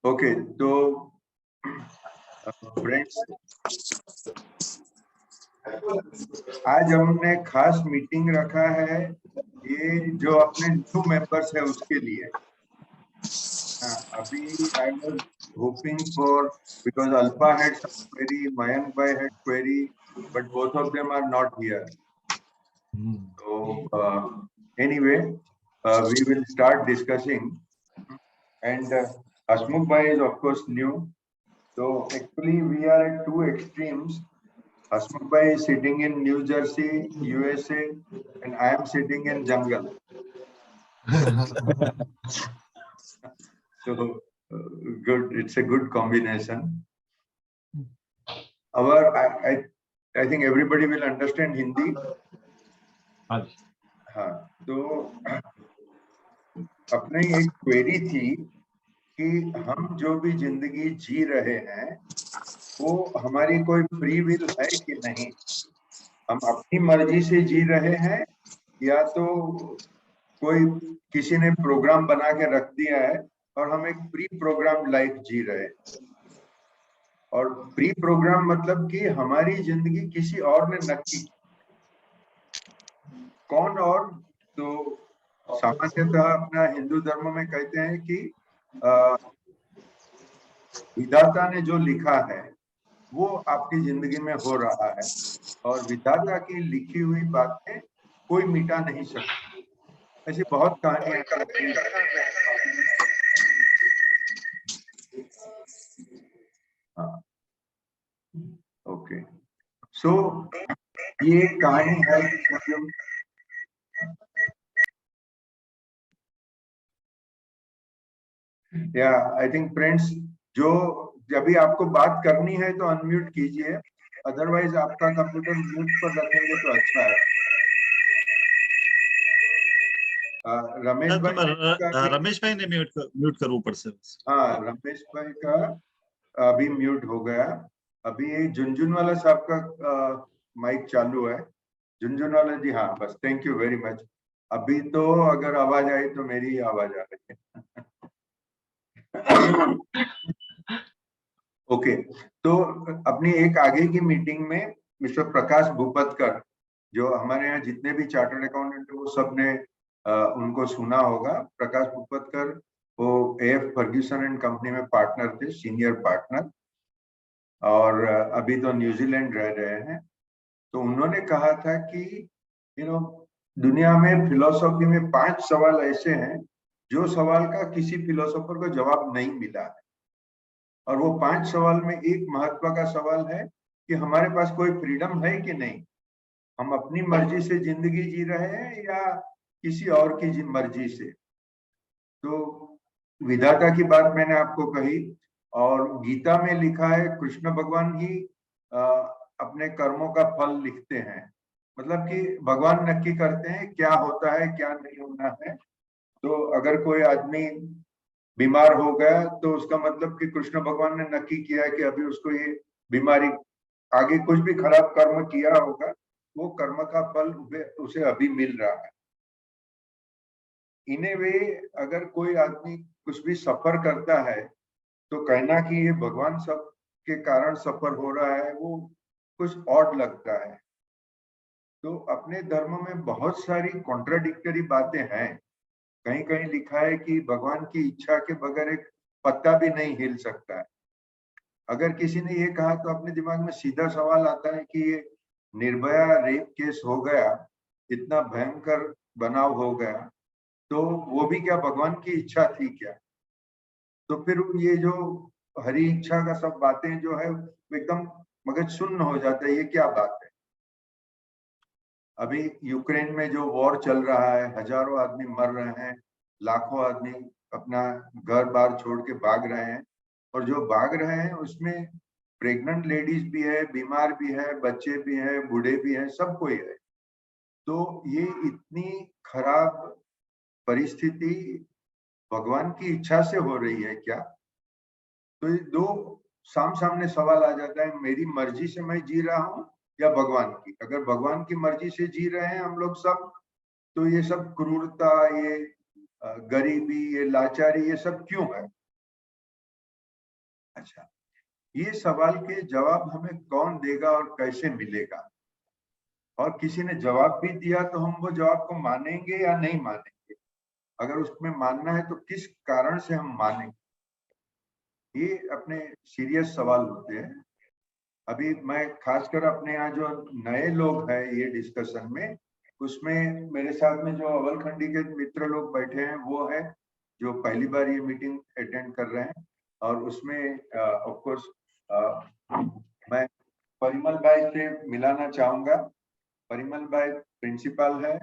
Okay, तो friends, आज हमने खास मीटिंग रखा है, ये जो अपने न्यू मेंबर्स है उसके लिए। अभी I was hoping for, because Alpha had some query, Mayank bhai had query, but both of them are not here. So anyway, we will start discussing, and Hasmukh bhai is of course new. So actually we are at two extremes. Hasmukh bhai is sitting in New Jersey, USA, and I am sitting in jungle. So good, it's a good combination. I think everybody will understand Hindi. हाँ, तो अपने एक query थी कि हम जो भी जिंदगी जी रहे हैं वो हमारी कोई फ्री विल है कि नहीं, हम अपनी मर्जी से जी रहे हैं या तो कोई किसी ने प्रोग्राम बना के रख दिया है और हम एक प्री प्रोग्राम लाइफ जी रहे हैं। और प्री प्रोग्राम मतलब कि हमारी जिंदगी किसी और ने नक्की की। कौन और? तो सामान्यतः अपना हिंदू धर्म में कहते हैं कि विधाता ने जो लिखा है वो आपकी जिंदगी में हो रहा है, और विधाता की लिखी हुई बातें कोई मिटा नहीं सकता। ऐसी बहुत कहानियां हाँ, ओके। सो ये कहानी है, या आई थिंक फ्रेंड्स, जो जब भी आपको बात करनी है तो अनम्यूट कीजिए, अदरवाइज आपका कंप्यूटर म्यूट पर रखेंगे तो अच्छा है। रमेश भाई, रमेश भाई ने म्यूट करो ऊपर से। हाँ, रमेश भाई का अभी म्यूट हो गया। अभी ये झुनझुन वाला साहब का माइक चालू है। झुनझुन वाला जी, हाँ बस, थैंक यू वेरी मच। अभी तो अगर आवाज आई तो मेरी ही आवाज आ रही है। ओके, तो अपनी एक आगे की मीटिंग में मिस्टर प्रकाश भूपतकर, जो हमारे यहाँ जितने भी चार्टर्ड अकाउंटेंट वो सब ने उनको सुना होगा। प्रकाश भूपतकर वो AF फर्ग्यूसन एंड कंपनी में पार्टनर थे, सीनियर पार्टनर, और अभी तो न्यूजीलैंड रह रहे हैं। तो उन्होंने कहा था कि दुनिया में फिलोसॉफी में 5 सवाल ऐसे हैं जो सवाल का किसी फिलोसोफर को जवाब नहीं मिला है, और वो 5 सवाल में एक महत्व का सवाल है कि हमारे पास कोई फ्रीडम है कि नहीं, हम अपनी मर्जी से जिंदगी जी रहे हैं या किसी और की मर्जी से। तो विधाता की बात मैंने आपको कही, और गीता में लिखा है कृष्ण भगवान ही अपने कर्मों का फल लिखते हैं, मतलब कि भगवान नक्की करते हैं क्या होता है क्या नहीं होना है। तो अगर कोई आदमी बीमार हो गया तो उसका मतलब कि कृष्ण भगवान ने नक्की किया है कि अभी उसको ये बीमारी, आगे कुछ भी खराब कर्म किया होगा वो कर्म का फल उसे अभी मिल रहा है। इन ए वे, अगर कोई आदमी कुछ भी सफर करता है तो कहना कि ये भगवान सब के कारण सफर हो रहा है वो कुछ ऑड लगता है। तो अपने धर्म में बहुत सारी कॉन्ट्राडिक्टरी बातें हैं। कहीं कहीं लिखा है कि भगवान की इच्छा के बगैर एक पत्ता भी नहीं हिल सकता है। अगर किसी ने ये कहा तो अपने दिमाग में सीधा सवाल आता है कि ये निर्भया रेप केस हो गया, इतना भयंकर बनाव हो गया, तो वो भी क्या भगवान की इच्छा थी क्या? तो फिर ये जो हरी इच्छा का सब बातें जो है एकदम मगज शून्य हो जाता है, ये क्या बात है? अभी यूक्रेन में जो वॉर चल रहा है, हजारों आदमी मर रहे हैं, लाखों आदमी अपना घर बार छोड़ के भाग रहे हैं, और जो भाग रहे हैं उसमें प्रेग्नेंट लेडीज भी है, बीमार भी है, बच्चे भी हैं, बूढ़े भी हैं, सब कोई है। तो ये इतनी खराब परिस्थिति भगवान की इच्छा से हो रही है क्या? तो ये दो सामने सवाल आ जाता है, मेरी मर्जी से मैं जी रहा हूँ या भगवान की? अगर भगवान की मर्जी से जी रहे हैं हम लोग सब, तो ये सब क्रूरता, ये गरीबी, ये लाचारी, ये सब क्यों है? अच्छा, ये सवाल के जवाब हमें कौन देगा और कैसे मिलेगा? और किसी ने जवाब भी दिया तो हम वो जवाब को मानेंगे या नहीं मानेंगे? अगर उसमें मानना है तो किस कारण से हम मानेंगे? ये अपने सीरियस सवाल होते हैं। अभी मैं खासकर अपने यहाँ जो नए लोग हैं ये डिस्कशन में, उसमें मेरे साथ में जो अवलखंडी के मित्र लोग बैठे हैं वो है जो पहली बार ये मीटिंग अटेंड कर रहे हैं। और उसमें ऑफ कोर्स मैं परिमल भाई से मिलाना चाहूंगा। परिमल भाई प्रिंसिपल है,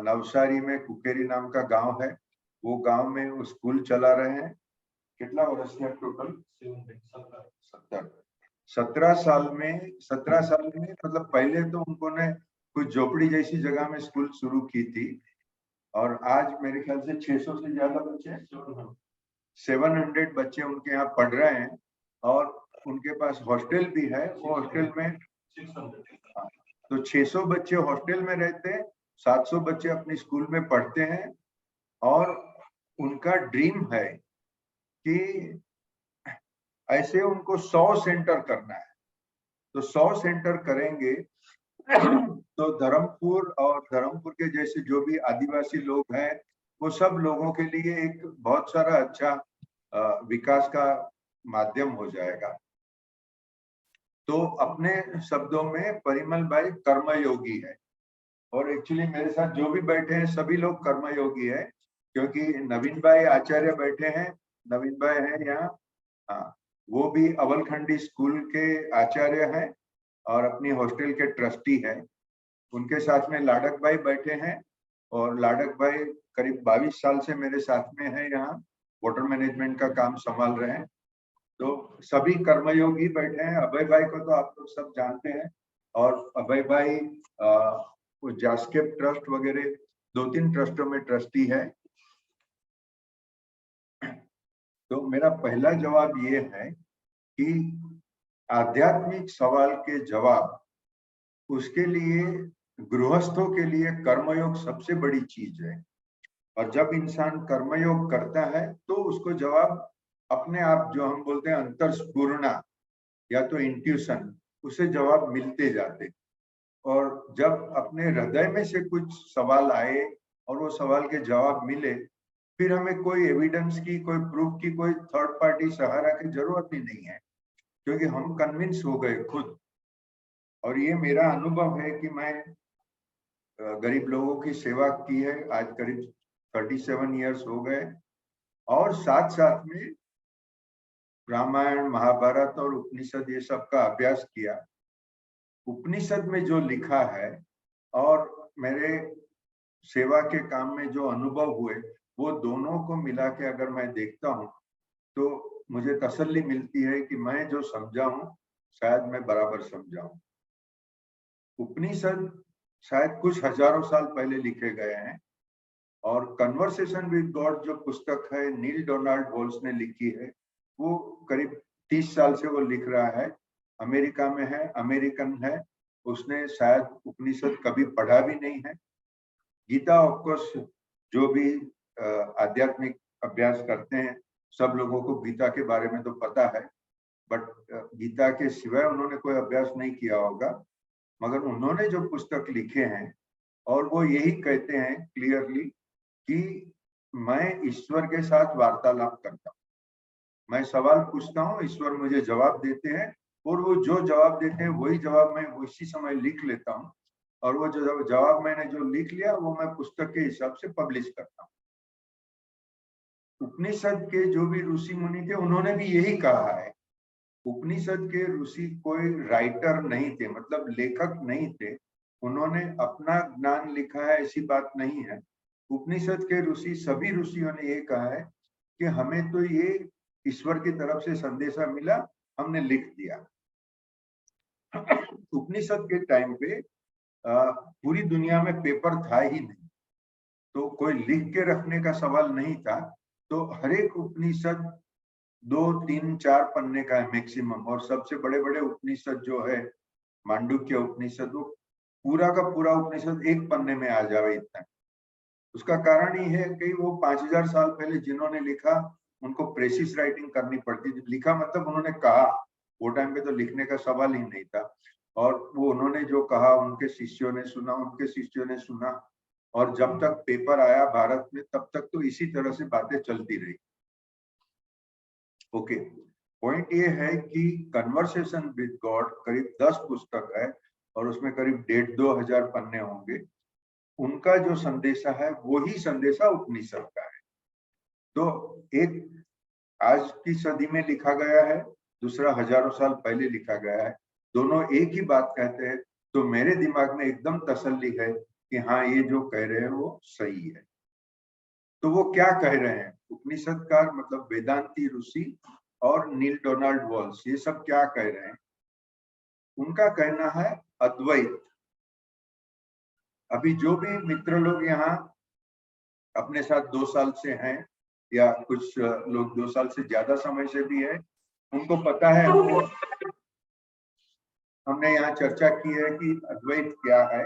नवसारी में कुकेरी नाम का गांव है। वो गांव में वो स्कूल चला रहे हैं। कितना वर्ष है टोटल? 17 साल में मतलब पहले तो उन्होंने कुछ झोपड़ी जैसी जगह में स्कूल शुरू की थी और आज मेरे ख्याल से 600 से ज्यादा बच्चे 700 बच्चे उनके यहाँ पढ़ रहे हैं। और उनके पास हॉस्टल भी है। वो हॉस्टल में 600 तो 600 बच्चे हॉस्टल में रहते हैं, 700 बच्चे अपनी स्कूल में पढ़ते हैं। और उनका ड्रीम है कि ऐसे उनको 100 सेंटर करना है। तो 100 सेंटर करेंगे तो धर्मपुर और धर्मपुर के जैसे जो भी आदिवासी लोग हैं वो सब लोगों के लिए एक बहुत सारा अच्छा विकास का माध्यम हो जाएगा। तो अपने शब्दों में परिमल भाई कर्मयोगी है। और एक्चुअली मेरे साथ जो भी बैठे हैं सभी लोग कर्मयोगी है, क्योंकि नवीन भाई आचार्य बैठे हैं। नवीन भाई हैं यहाँ, हाँ, वो भी अवलखंडी स्कूल के आचार्य हैं और अपनी हॉस्टल के ट्रस्टी हैं। उनके साथ में लाडक भाई बैठे हैं और लाडक भाई करीब 22 साल से मेरे साथ में है यहाँ, वाटर मैनेजमेंट का काम संभाल रहे हैं। तो सभी कर्मयोगी बैठे हैं। अभय भाई को तो आप लोग सब जानते हैं। और अभय भाई वो जास्केप ट्रस्ट वगैरह 2-3 ट्रस्टों में ट्रस्टी है। तो मेरा पहला जवाब ये है कि आध्यात्मिक सवाल के जवाब, उसके लिए गृहस्थों के लिए कर्मयोग सबसे बड़ी चीज है। और जब इंसान कर्मयोग करता है तो उसको जवाब अपने आप, जो हम बोलते हैं अंतर्स्फुरणा या तो इंट्यूशन, उसे जवाब मिलते जाते। और जब अपने हृदय में से कुछ सवाल आए और वो सवाल के जवाब मिले, फिर हमें कोई एविडेंस की, कोई प्रूफ की, कोई थर्ड पार्टी सहारा की जरूरत ही नहीं है, क्योंकि हम कन्विंस हो गए खुद। और ये मेरा अनुभव है कि मैं गरीब लोगों की सेवा की है, आज करीब 37 इयर्स हो गए। और साथ साथ में रामायण, महाभारत और उपनिषद ये सब का अभ्यास किया। उपनिषद में जो लिखा है और मेरे सेवा के काम में जो अनुभव हुए, वो दोनों को मिला के अगर मैं देखता हूँ तो मुझे तसल्ली मिलती है कि मैं जो समझा हूँ शायद मैं बराबर समझा हूँ। उपनिषद शायद कुछ हजारों साल पहले लिखे गए हैं। और कन्वर्सेशन विद गॉड जो पुस्तक है नील डोनाल्ड वॉल्स ने लिखी है, वो करीब 30 साल से वो लिख रहा है। अमेरिका में है, अमेरिकन है। उसने शायद उपनिषद कभी पढ़ा भी नहीं है। गीता ऑफकोर्स जो भी आध्यात्मिक अभ्यास करते हैं सब लोगों को गीता के बारे में तो पता है, बट गीता के सिवाय उन्होंने कोई अभ्यास नहीं किया होगा। मगर उन्होंने जो पुस्तक लिखे हैं और वो यही कहते हैं क्लियरली कि मैं ईश्वर के साथ वार्तालाप करता हूँ। मैं सवाल पूछता हूँ, ईश्वर मुझे जवाब देते हैं और वो जो जवाब देते हैं वही जवाब मैं उसी समय लिख लेता हूँ। और वो जो जवाब मैंने जो लिख लिया वो मैं पुस्तक के हिसाब से पब्लिश करता हूँ। उपनिषद के जो भी ऋषि मुनि थे उन्होंने भी यही कहा है। उपनिषद के ऋषि कोई राइटर नहीं थे, मतलब लेखक नहीं थे। उन्होंने अपना ज्ञान लिखा है ऐसी बात नहीं है। उपनिषद के ऋषि, सभी ऋषियों ने ये कहा है कि हमें तो ये ईश्वर की तरफ से संदेशा मिला, हमने लिख दिया। उपनिषद के टाइम पे पूरी दुनिया में पेपर था ही नहीं, तो कोई लिख के रखने का सवाल नहीं था। तो हर एक उपनिषद 2, 3, 4 पन्ने का है मैक्सिमम। और सबसे बड़े बड़े उपनिषद जो है मांडुक्य उपनिषद, वो पूरा का पूरा उपनिषद एक पन्ने में आ जाए इतना। उसका कारण ये है कि वो 5000 साल पहले जिन्होंने लिखा उनको प्रेसिस राइटिंग करनी पड़ती थी। लिखा मतलब उन्होंने कहा, वो टाइम पे तो लिखने का सवाल ही नहीं था। और वो उन्होंने जो कहा उनके शिष्यों ने सुना, उनके शिष्यों ने सुना, और जब तक पेपर आया भारत में तब तक तो इसी तरह से बातें चलती रही। ओके, पॉइंट ये है कि कन्वर्सेशन विद गॉड करीब 10 पुस्तक है और उसमें करीब 1,500-2,000 पन्ने होंगे। उनका जो संदेशा है वही संदेशा उपनिषद का है। तो एक आज की सदी में लिखा गया है, दूसरा हजारों साल पहले लिखा गया है, दोनों एक ही बात कहते हैं। तो मेरे दिमाग में एकदम तसल्ली है कि हाँ, ये जो कह रहे हैं वो सही है। तो वो क्या कह रहे हैं उपनिषदकार, मतलब वेदांती ऋषि और नील डोनाल्ड वॉल्स, ये सब क्या कह रहे हैं? उनका कहना है अद्वैत। अभी जो भी मित्र लोग यहाँ अपने साथ 2 साल से हैं, या कुछ लोग 2 साल से ज्यादा समय से भी है, उनको पता है हमने यहाँ चर्चा की है कि अद्वैत क्या है।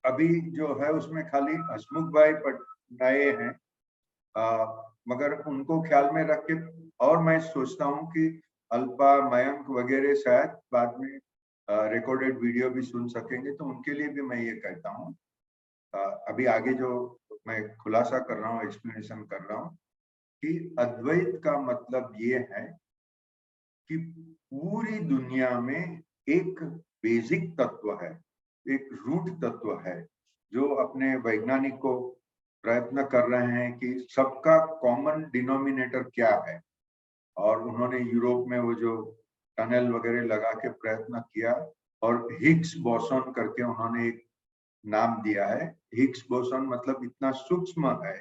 अभी जो है उसमें खाली हसमुख भाई नए हैं, मगर उनको ख्याल में रख के, और मैं सोचता हूँ कि अल्पा, मयंक वगैरह शायद बाद में रिकॉर्डेड वीडियो भी सुन सकेंगे, तो उनके लिए भी मैं ये कहता हूँ। अभी आगे जो मैं खुलासा कर रहा हूँ, एक्सप्लेनेशन कर रहा हूँ कि अद्वैत का मतलब ये है कि पूरी दुनिया में एक बेसिक तत्व है, एक रूट तत्व है, जो अपने वैज्ञानिक को प्रयत्न कर रहे हैं कि सबका कॉमन डिनोमिनेटर क्या है। और उन्होंने यूरोप में वो जो टनल वगैरह लगा के प्रयत्न किया, और हिग्स बोसॉन करके उन्होंने एक नाम दिया है। हिग्स बोसॉन मतलब इतना सूक्ष्म है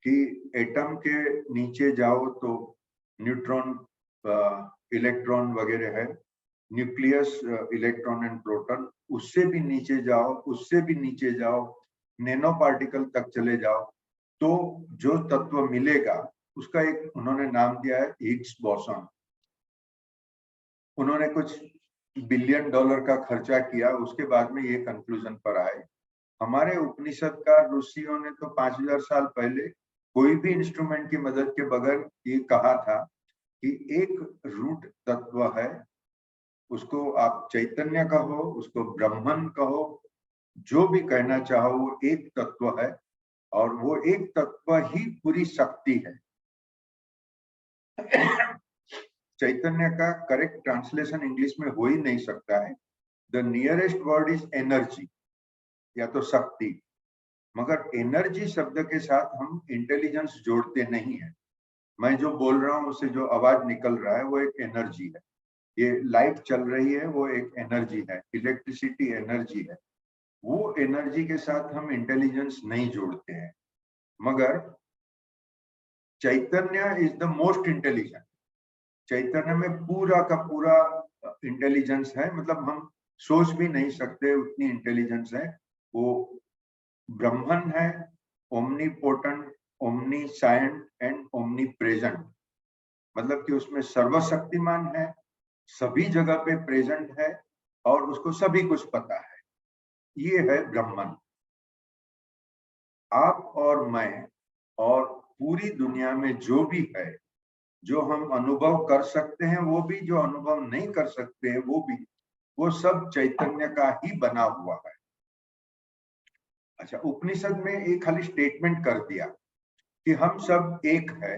कि एटम के नीचे जाओ तो न्यूट्रॉन, इलेक्ट्रॉन वगैरह है, न्यूक्लियस, इलेक्ट्रॉन एंड प्रोटॉन, उससे भी नीचे जाओ, उससे भी नीचे जाओ, नैनो पार्टिकल तक चले जाओ, तो जो तत्व मिलेगा उसका एक उन्होंने नाम दिया है हिग्स बोसॉन। उन्होंने कुछ $1 बिलियन का खर्चा किया, उसके बाद में ये कंक्लूजन पर आए। हमारे उपनिषदकार ऋषियों ने तो 5000 साल पहले कोई भी इंस्ट्रूमेंट की मदद के बगैर ये कहा था कि एक रूट तत्व है, उसको आप चैतन्य कहो, उसको ब्रह्मन कहो, जो भी कहना चाहो, वो एक तत्व है, और वो एक तत्व ही पूरी शक्ति है। चैतन्य का करेक्ट ट्रांसलेशन इंग्लिश में हो ही नहीं सकता है। The nearest word is energy, या तो शक्ति। मगर एनर्जी शब्द के साथ हम इंटेलिजेंस जोड़ते नहीं है। मैं जो बोल रहा हूँ, उससे जो आवाज निकल रहा है वो एक एनर्जी है। ये लाइट चल रही है, वो एक एनर्जी है। इलेक्ट्रिसिटी एनर्जी है। वो एनर्जी के साथ हम इंटेलिजेंस नहीं जोड़ते हैं। मगर चैतन्य इज द मोस्ट इंटेलिजेंट। चैतन्य में पूरा का पूरा इंटेलिजेंस है, मतलब हम सोच भी नहीं सकते उतनी इंटेलिजेंस है। वो ब्रह्मन है, ओमनीपोटेंट, ओमनीसाइंट एंड ओमनी प्रेजेंट, मतलब कि उसमें सर्वशक्तिमान है, सभी जगह पे प्रेजेंट है, और उसको सभी कुछ पता है। ये है ब्रह्मन। आप और मैं और पूरी दुनिया में जो भी है, जो हम अनुभव कर सकते हैं वो भी, जो अनुभव नहीं कर सकते हैं वो भी, वो सब चैतन्य का ही बना हुआ है। अच्छा, उपनिषद में एक खाली स्टेटमेंट कर दिया कि हम सब एक है।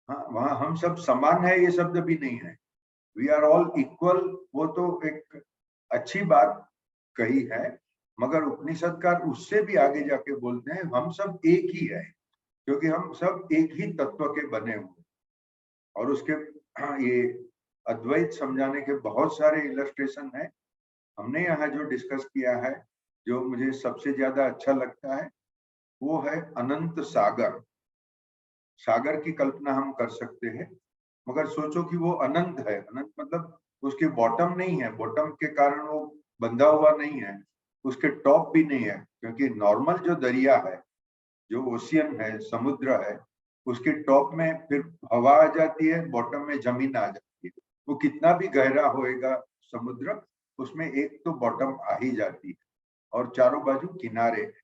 हाँ, वहां हम सब समान है ये शब्द भी नहीं है। वी आर ऑल इक्वल, वो तो एक अच्छी बात कही है, मगर उपनिषदकार उससे भी आगे जाके बोलते हैं हम सब एक ही है, क्योंकि हम सब एक ही तत्व के बने हुए। और उसके ये अद्वैत समझाने के बहुत सारे इलस्ट्रेशन है। हमने यहाँ जो डिस्कस किया है, जो मुझे सबसे ज्यादा अच्छा लगता है, वो है अनंत सागर। सागर की कल्पना हम कर सकते हैं, मगर सोचो कि वो अनंत है। अनंत मतलब उसके बॉटम नहीं है, बॉटम के कारण वो बंधा हुआ नहीं है, उसके टॉप भी नहीं है, क्योंकि नॉर्मल जो दरिया है, जो ओशियन है, समुद्र है, उसके टॉप में फिर हवा आ जाती है, बॉटम में जमीन आ जाती है। वो कितना भी गहरा होएगा समुद्र, उसमें एक तो बॉटम आ ही जाती है, और चारों बाजू किनारे है।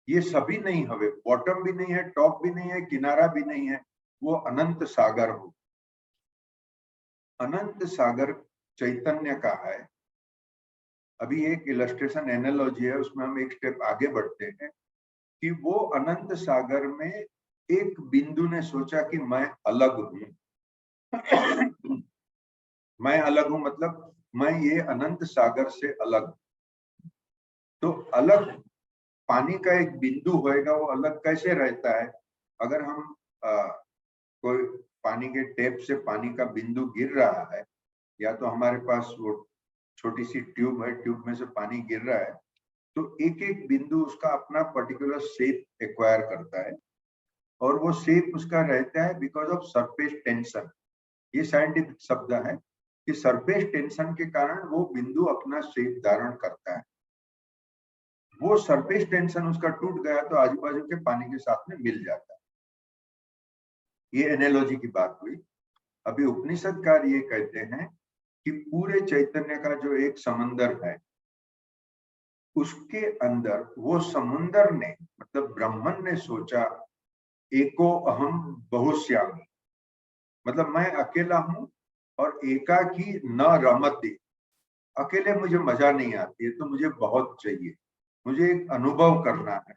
ये सभी नहीं हवे, बॉटम भी नहीं है, टॉप भी नहीं है, किनारा भी नहीं है, वो अनंत सागर हो। अनंत सागर चैतन्य का है। अभी एक इलस्ट्रेशन एनालॉजी है, उसमें हम एक स्टेप आगे बढ़ते हैं कि वो अनंत सागर में एक बिंदु ने सोचा कि मैं अलग हूं। मैं अलग हूं मतलब मैं ये अनंत सागर से अलग। तो अलग पानी का एक बिंदु होएगा, वो अलग कैसे रहता है? अगर हम कोई पानी के टैप से पानी का बिंदु गिर रहा है, या तो हमारे पास वो छोटी सी ट्यूब है, ट्यूब में से पानी गिर रहा है, तो एक एक बिंदु उसका अपना पर्टिकुलर शेप एक्वायर करता है, और वो शेप उसका रहता है बिकॉज ऑफ सरफेस टेंशन। ये साइंटिफिक शब्द है कि सरफेस टेंशन के कारण वो बिंदु अपना शेप धारण करता है। वो सरफेस टेंशन उसका टूट गया तो आजू बाजू के पानी के साथ में मिल जाता है। ये एनालॉजी की बात हुई। अभी उपनिषदकार ये कहते हैं कि पूरे चैतन्य का जो एक समंदर है, उसके अंदर वो समुंदर ने मतलब ब्रह्मन ने सोचा एको अहम बहुश्यामी, मतलब मैं अकेला हूं और एकाकी न रमते। अकेले मुझे मजा नहीं आती है, तो मुझे बहुत चाहिए, मुझे एक अनुभव करना है।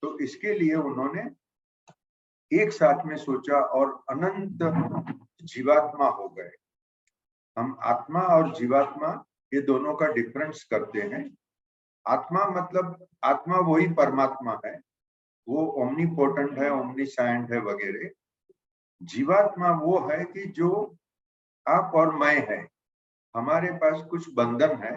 तो इसके लिए उन्होंने एक साथ में सोचा और अनंत जीवात्मा हो गए। हम आत्मा और जीवात्मा ये दोनों का डिफरेंस करते हैं। आत्मा मतलब आत्मा वही परमात्मा है, वो ओमनीपोटेंट है, ओमनीसाइंट है वगैरह। जीवात्मा वो है कि जो आप और मैं है, हमारे पास कुछ बंधन है,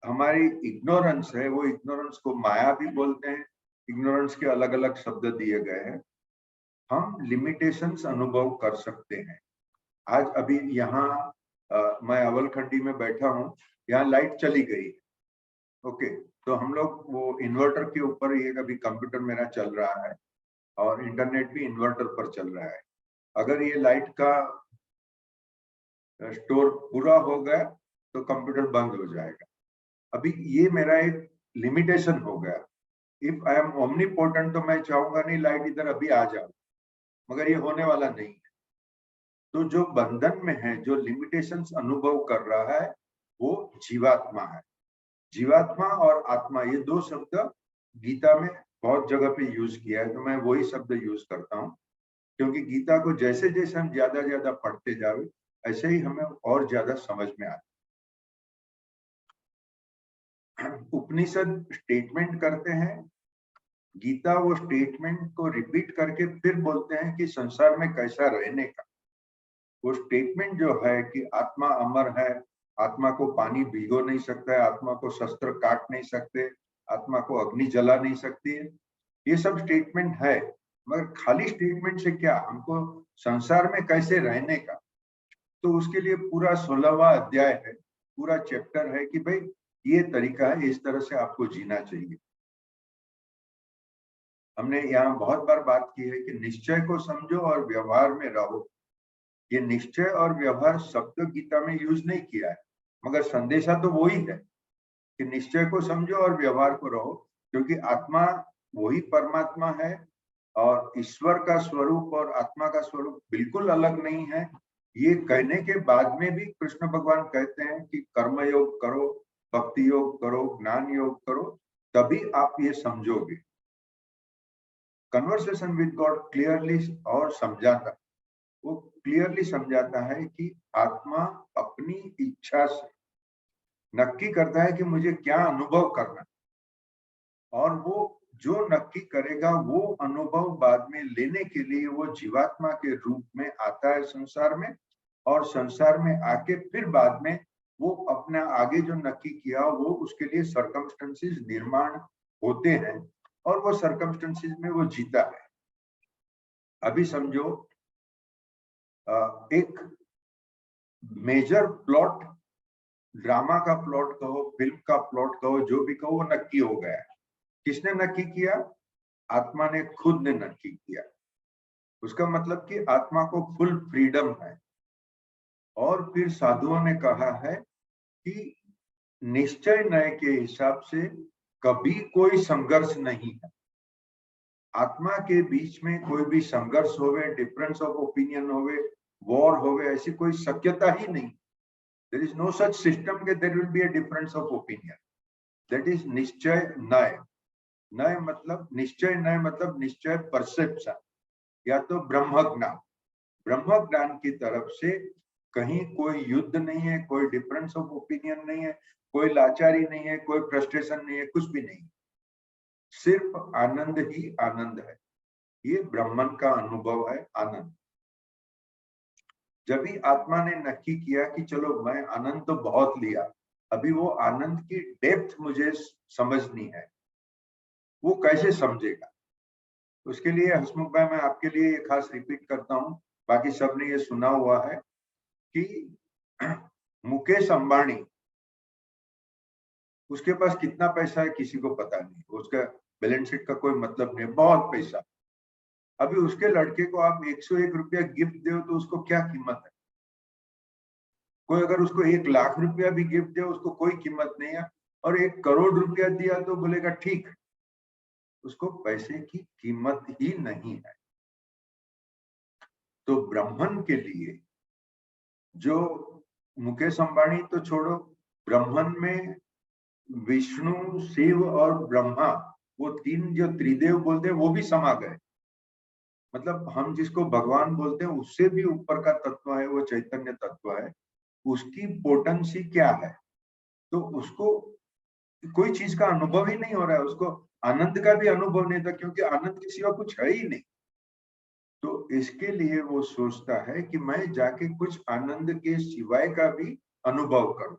हमारी इग्नोरेंस है। वो इग्नोरेंस को माया भी बोलते हैं, इग्नोरेंस के अलग अलग शब्द दिए गए हैं। हम लिमिटेशंस अनुभव कर सकते हैं। आज अभी यहाँ मैं अवलखंडी में बैठा हूँ, यहाँ लाइट चली गई, ओके, तो हम लोग वो इन्वर्टर के ऊपर, ये अभी कंप्यूटर मेरा चल रहा है और इंटरनेट भी इन्वर्टर पर चल रहा है। अगर ये लाइट का स्टोर पूरा हो गया तो कंप्यूटर बंद हो जाएगा। अभी ये मेरा एक लिमिटेशन हो गया। इफ आई एम ओमनीपोटेंट तो मैं चाहूंगा नहीं लाइट इधर अभी आ जाओ, मगर ये होने वाला नहीं है। तो जो बंधन में है, जो लिमिटेशंस अनुभव कर रहा है, वो जीवात्मा है। जीवात्मा और आत्मा ये दो शब्द गीता में बहुत जगह पे यूज किया है, तो मैं वही शब्द यूज करता हूँ, क्योंकि गीता को जैसे जैसे हम ज्यादा ज्यादा पढ़ते जावे, ऐसे ही हमें और ज्यादा समझ में आता। उपनिषद स्टेटमेंट करते हैं, गीता वो स्टेटमेंट को रिपीट करके फिर बोलते हैं कि संसार में कैसा रहने का। वो स्टेटमेंट जो है कि आत्मा अमर है, आत्मा को पानी भिगो नहीं सकता है, आत्मा को शस्त्र काट नहीं सकते, आत्मा को अग्नि जला नहीं सकती है, ये सब स्टेटमेंट है। मगर खाली स्टेटमेंट से क्या, हमको संसार में कैसे रहने का, तो उसके लिए पूरा 16वां अध्याय है, पूरा चैप्टर है कि भाई ये तरीका है, इस तरह से आपको जीना चाहिए। हमने यहाँ बहुत बार बात की है कि निश्चय को समझो और व्यवहार में रहो। ये निश्चय और व्यवहार शब्द गीता में यूज नहीं किया है, मगर संदेशा तो वही है कि निश्चय को समझो और व्यवहार को रहो, क्योंकि आत्मा वही परमात्मा है और ईश्वर का स्वरूप और आत्मा का स्वरूप बिल्कुल अलग नहीं है। ये कहने के बाद में भी कृष्ण भगवान कहते हैं कि कर्म योग करो, भक्ति योग करो, ज्ञान योग करो, तभी आप ये समझोगे। कन्वर्सेशन विद गॉड क्लियरली और समझाता, वो क्लियरली समझाता है कि आत्मा अपनी इच्छा से नक्की करता है कि मुझे क्या अनुभव करना, और वो जो नक्की करेगा वो अनुभव बाद में लेने के लिए वो जीवात्मा के रूप में आता है संसार में, और संसार में आके फिर बाद में वो अपना आगे जो नक्की किया वो उसके लिए सर्कमस्टेंसेस निर्माण होते हैं, और वो सर्कमस्टेंसेस में वो जीता है। अभी समझो एक मेजर प्लॉट, ड्रामा का प्लॉट कहो, फिल्म का प्लॉट कहो, जो भी कहो, वो नक्की हो गया। किसने नक्की किया? आत्मा ने खुद ने नक्की किया। उसका मतलब कि आत्मा को फुल फ्रीडम है। और फिर साधुओं ने कहा है कि निश्चय न्याय के हिसाब से कभी कोई संघर्ष नहीं है। आत्मा के बीच में कोई भी संघर्ष होवे, डिफरेंस ऑफ ओपिनियन होवे, वॉर होवे, ऐसी कोई शक्यता ही नहीं। There is no such system के there will be a difference of opinion. That is निश्चय नय। नय मतलब निश्चय, नय मतलब निश्चय परसेप्शन, या तो ब्रह्म ज्ञान। ब्रह्म ज्ञान की तरफ से कहीं कोई युद्ध नहीं है, कोई डिफरेंस ऑफ ओपिनियन नहीं है, कोई लाचारी नहीं है, कोई फ्रस्ट्रेशन नहीं है, कुछ भी नहीं, सिर्फ आनंद ही आनंद है। ये ब्रह्मन का अनुभव है, आनंद। जब भी आत्मा ने नक्की किया कि चलो मैं आनंद तो बहुत लिया, अभी वो आनंद की डेप्थ मुझे समझनी है, वो कैसे समझेगा? उसके लिए हसमुख भाई, मैं आपके लिए ये खास रिपीट करता हूँ, बाकी सबने ये सुना हुआ है कि मुकेश अंबानी, उसके पास कितना पैसा है किसी को पता नहीं, उसका बैलेंस शीट का कोई मतलब नहीं, बहुत पैसा। अभी उसके लड़के को आप 101 रुपया गिफ्ट दो तो उसको क्या कीमत है? कोई अगर उसको 1 लाख रुपया भी गिफ्ट दे, उसको कोई कीमत नहीं है। और 1 करोड़ रुपया दिया तो बोलेगा ठीक। उसको पैसे की कीमत ही नहीं है। तो ब्राह्मण के लिए, जो मुकेश अंबानी तो छोड़ो, ब्राह्मण में विष्णु, शिव और ब्रह्मा, वो 3 जो त्रिदेव बोलते हैं वो भी समा गए। मतलब हम जिसको भगवान बोलते हैं उससे भी ऊपर का तत्व है, वो चैतन्य तत्व है। उसकी पोटेंसी क्या है? तो उसको कोई चीज का अनुभव ही नहीं हो रहा है, उसको आनंद का भी अनुभव नहीं था, क्योंकि आनंद के सिवा कुछ है ही नहीं। तो इसके लिए वो सोचता है कि मैं जाके कुछ आनंद के सिवाय का भी अनुभव करूं,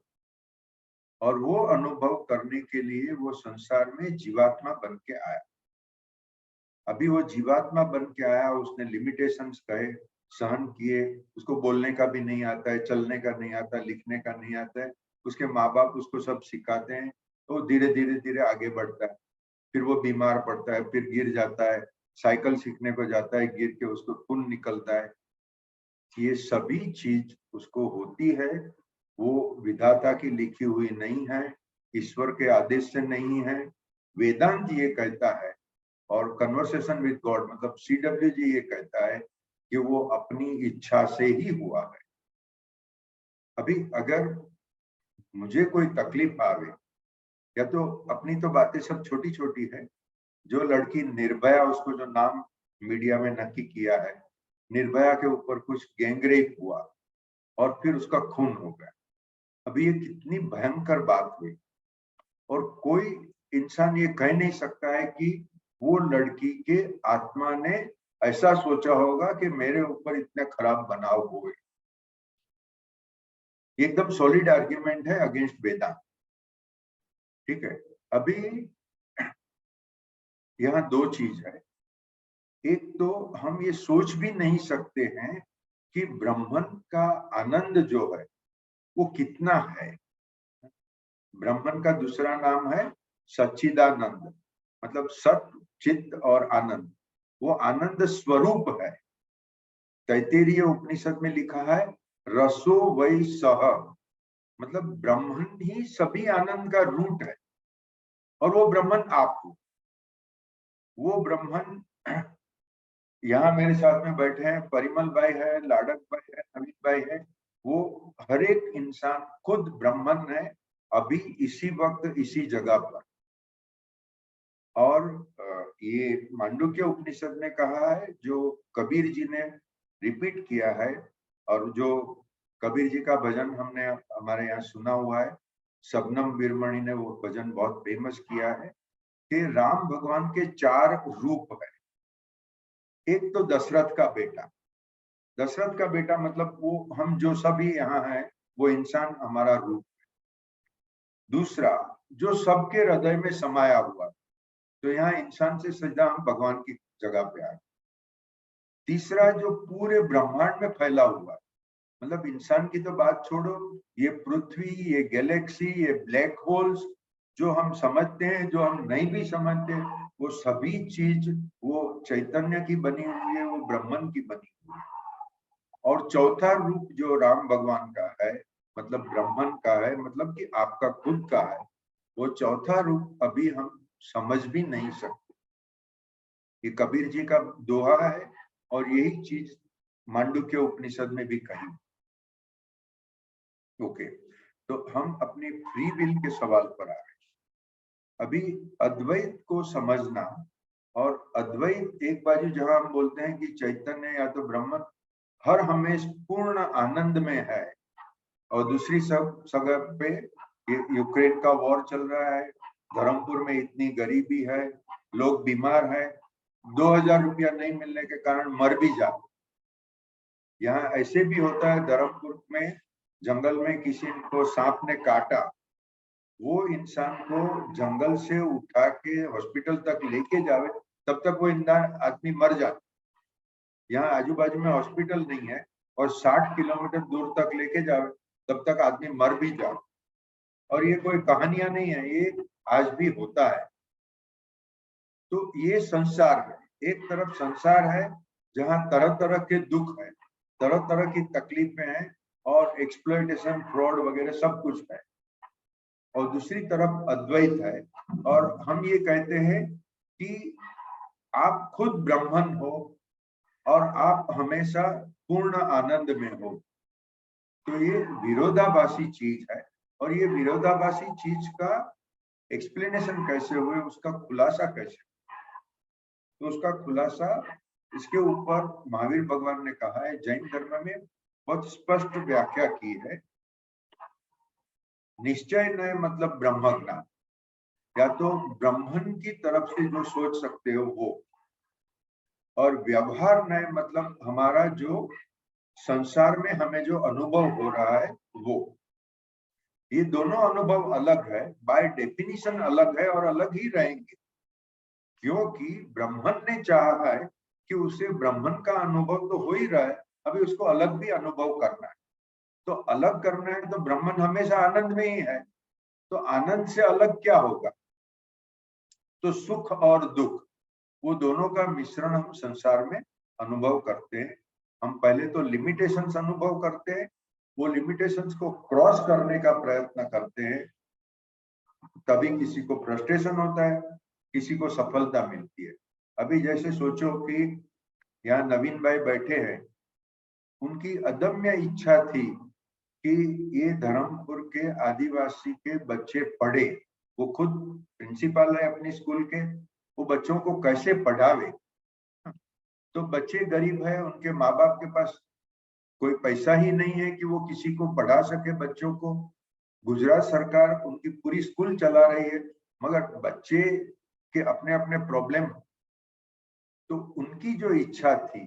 और वो अनुभव करने के लिए वो संसार में जीवात्मा बन के आया। अभी वो जीवात्मा बन के आया, उसने लिमिटेशंस कहे, सहन किए, उसको बोलने का भी नहीं आता है, चलने का नहीं आता, लिखने का नहीं आता है। उसके माँ बाप उसको सब सिखाते हैं, तो धीरे धीरे धीरे आगे बढ़ता है। फिर वो बीमार पड़ता है, फिर गिर जाता है, साइकिल सीखने को जाता है, गिर के उसको खून निकलता है। ये सभी चीज उसको होती है, वो विधाता की लिखी हुई नहीं है, ईश्वर के आदेश से नहीं है। वेदांत ये कहता है, और कन्वर्सेशन विद गॉड मतलब CW जी ये कहता है कि वो अपनी इच्छा से ही हुआ है। अभी अगर मुझे कोई तकलीफ आवे, या तो अपनी तो बातें सब छोटी छोटी है, जो लड़की निर्भया, उसको जो नाम मीडिया में नक्की किया है, निर्भया के ऊपर कुछ गैंगरेप हुआ और फिर उसका खून हो गया। अभी ये कितनी भयंकर बात हुई, और कोई इंसान ये कह नहीं सकता है कि वो लड़की के आत्मा ने ऐसा सोचा होगा कि मेरे ऊपर इतने खराब बनाव हुए। एकदम सॉलिड आर्ग्यूमेंट है अगेंस्ट वेदांत। ठीक है, अभी यहाँ 2 चीज है। एक तो हम ये सोच भी नहीं सकते हैं कि ब्रह्मन का आनंद जो है वो कितना है। ब्रह्मन का दूसरा नाम है सच्चिदानंद, मतलब सत, चित्त और आनंद। वो आनंद स्वरूप है। तैत्तिरीय उपनिषद में लिखा है रसो वै सह, मतलब ब्रह्मन ही सभी आनंद का रूट है, और वो ब्रह्मन आप हो। वो ब्रह्मन यहाँ मेरे साथ में बैठे हैं, परिमल भाई है, लाडक भाई है, नवीन भाई है। वो हर एक इंसान खुद ब्रह्मन है, अभी इसी वक्त इसी जगह पर। और ये मांडुक्य उपनिषद ने कहा है, जो कबीर जी ने रिपीट किया है, और जो कबीर जी का भजन हमने हमारे यहाँ सुना हुआ है, शबनम वीरमणि ने वो भजन बहुत फेमस किया है कि राम भगवान के 4 रूप है। एक तो दशरथ का बेटा, दशरथ का बेटा मतलब वो हम जो सभी यहाँ हैं, वो इंसान हमारा रूप। दूसरा, जो सबके हृदय में समाया हुआ, तो यहाँ इंसान से सीधा हम भगवान की जगह पे आए। तीसरा, जो पूरे ब्रह्मांड में फैला हुआ, मतलब इंसान की तो बात छोड़ो, ये पृथ्वी, ये गैलेक्सी, ये ब्लैक होल्स, जो हम समझते हैं, जो हम नहीं भी समझते, वो सभी चीज वो चैतन्य की बनी हुई है, वो ब्रह्मन की बनी हुई है। और चौथा रूप जो राम भगवान का है, मतलब ब्रह्मन का है, मतलब कि आपका खुद का है, वो चौथा रूप अभी हम समझ भी नहीं सकते। ये कबीर जी का दोहा है और यही चीज मांडुक्य उपनिषद में भी कही। ओके, तो हम अपनी फ्री विल के सवाल पर आ रहे हैं। अभी अद्वैत को समझना, और अद्वैत एक बाजू जहां हम बोलते हैं कि चैतन्य या तो ब्रह्म हर हमेश पूर्ण आनंद में है, और दूसरी सब जगह पे यूक्रेन का वॉर चल रहा है, धर्मपुर में इतनी गरीबी है, लोग बीमार है, 2000 रुपया नहीं मिलने के कारण मर भी जाते। यहाँ ऐसे भी होता है, धर्मपुर में जंगल में किसी को सांप ने काटा, वो इंसान को जंगल से उठा के हॉस्पिटल तक लेके जावे, तब तक वो इंसान आदमी मर जाता। यहाँ आजू बाजू में हॉस्पिटल नहीं है और 60 किलोमीटर दूर तक लेके जावे, तब तक आदमी मर भी जाए। और ये कोई कहानियां नहीं है, ये आज भी होता है। तो ये संसार है, एक तरफ संसार है जहाँ तरह तरह के दुख है, तरह तरह की तकलीफें हैं और एक्सप्लॉयटेशन, फ्रॉड वगैरह सब कुछ है, और दूसरी तरफ अद्वैत है। और हम ये कहते हैं कि आप खुद ब्रह्मन हो और आप हमेशा पूर्ण आनंद में हो। तो ये विरोधाभासी चीज है, और ये विरोधाभासी चीज का एक्सप्लेनेशन कैसे हुए, उसका खुलासा कैसे, तो उसका खुलासा इसके ऊपर महावीर भगवान ने कहा है। जैन धर्म में बहुत स्पष्ट व्याख्या की है। निश्चय नय मतलब ब्रह्म ज्ञान, या तो ब्रह्मन की तरफ से जो सोच सकते हो वो, और व्यवहार नय मतलब हमारा जो संसार में हमें जो अनुभव हो रहा है वो। ये दोनों अनुभव अलग है, बाय डेफिनेशन अलग है और अलग ही रहेंगे, क्योंकि ब्रह्मन ने चाहा है कि उसे ब्रह्मन का अनुभव तो हो ही रहा है, अभी उसको अलग भी अनुभव करना है। तो अलग करना है तो ब्रह्मन हमेशा आनंद में ही है, तो आनंद से अलग क्या होगा, तो सुख और दुख, वो दोनों का मिश्रण हम संसार में अनुभव करते हैं। हम पहले तो लिमिटेशंस अनुभव करते हैं, वो लिमिटेशंस को क्रॉस करने का प्रयत्न करते हैं, तभी किसी को फ्रस्ट्रेशन होता है, किसी को सफलता मिलती है। अभी जैसे सोचो कि यहाँ नवीन भाई बैठे हैं, उनकी अदम्य इच्छा थी कि ये धर्मपुर के आदिवासी के बच्चे पढ़े। वो खुद प्रिंसिपल है अपने स्कूल के, वो बच्चों को कैसे पढ़ावे। तो बच्चे गरीब है, उनके माँ बाप के पास कोई पैसा ही नहीं है कि वो किसी को पढ़ा सके बच्चों को। गुजरात सरकार उनकी पूरी स्कूल चला रही है, मगर बच्चे के अपने अपने प्रॉब्लम। तो उनकी जो इच्छा थी,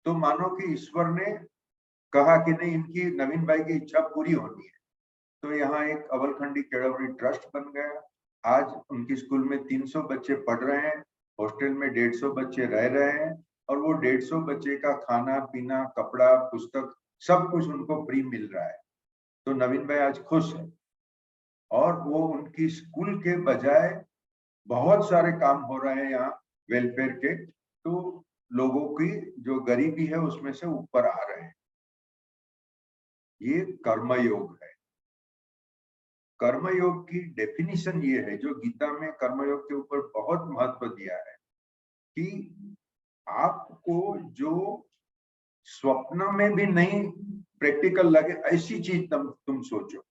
तो मानो कि ईश्वर ने कहा कि नहीं, इनकी नवीन भाई की इच्छा पूरी होनी है। तो यहाँ एक अवलखंडी केळवणी ट्रस्ट बन गया। आज उनकी स्कूल में 300 बच्चे पढ़ रहे हैं, हॉस्टल में 150 बच्चे रह रहे हैं, और वो 150 बच्चे का खाना पीना, कपड़ा, पुस्तक सब कुछ उनको फ्री मिल रहा है। तो नवीन भाई आज खुश है, और वो उनकी स्कूल के बजाय बहुत सारे काम हो रहे हैं यहाँ वेलफेयर के, तो लोगों की जो गरीबी है उसमें से ऊपर आ रहे हैं। ये कर्मयोग है। कर्मयोग की डेफिनेशन ये है, जो गीता में कर्मयोग के ऊपर बहुत महत्व दिया है, कि आपको जो स्वप्न में भी नहीं प्रैक्टिकल लगे ऐसी चीज तुम सोचो।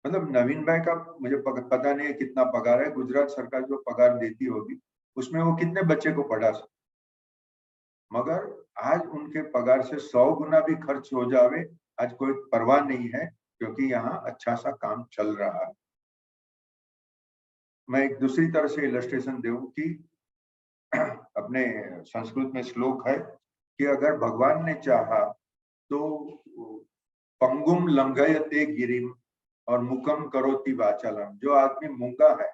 मतलब नवीन भाई का मुझे पता नहीं है कितना पगार है, गुजरात सरकार जो पगार देती होगी उसमें वो कितने बच्चे को पढ़ा सकते, मगर आज उनके पगार से 100 गुना भी खर्च हो जावे, आज कोई परवाह नहीं है, क्योंकि यहाँ अच्छा सा काम चल रहा है। मैं एक दूसरी तरह से इलस्ट्रेशन दूं कि अपने संस्कृत में श्लोक है कि अगर भगवान ने चाहा तो पंगुम लंघयते गिरिम और मुकम करोति वाचालम। जो आदमी मूंगा है,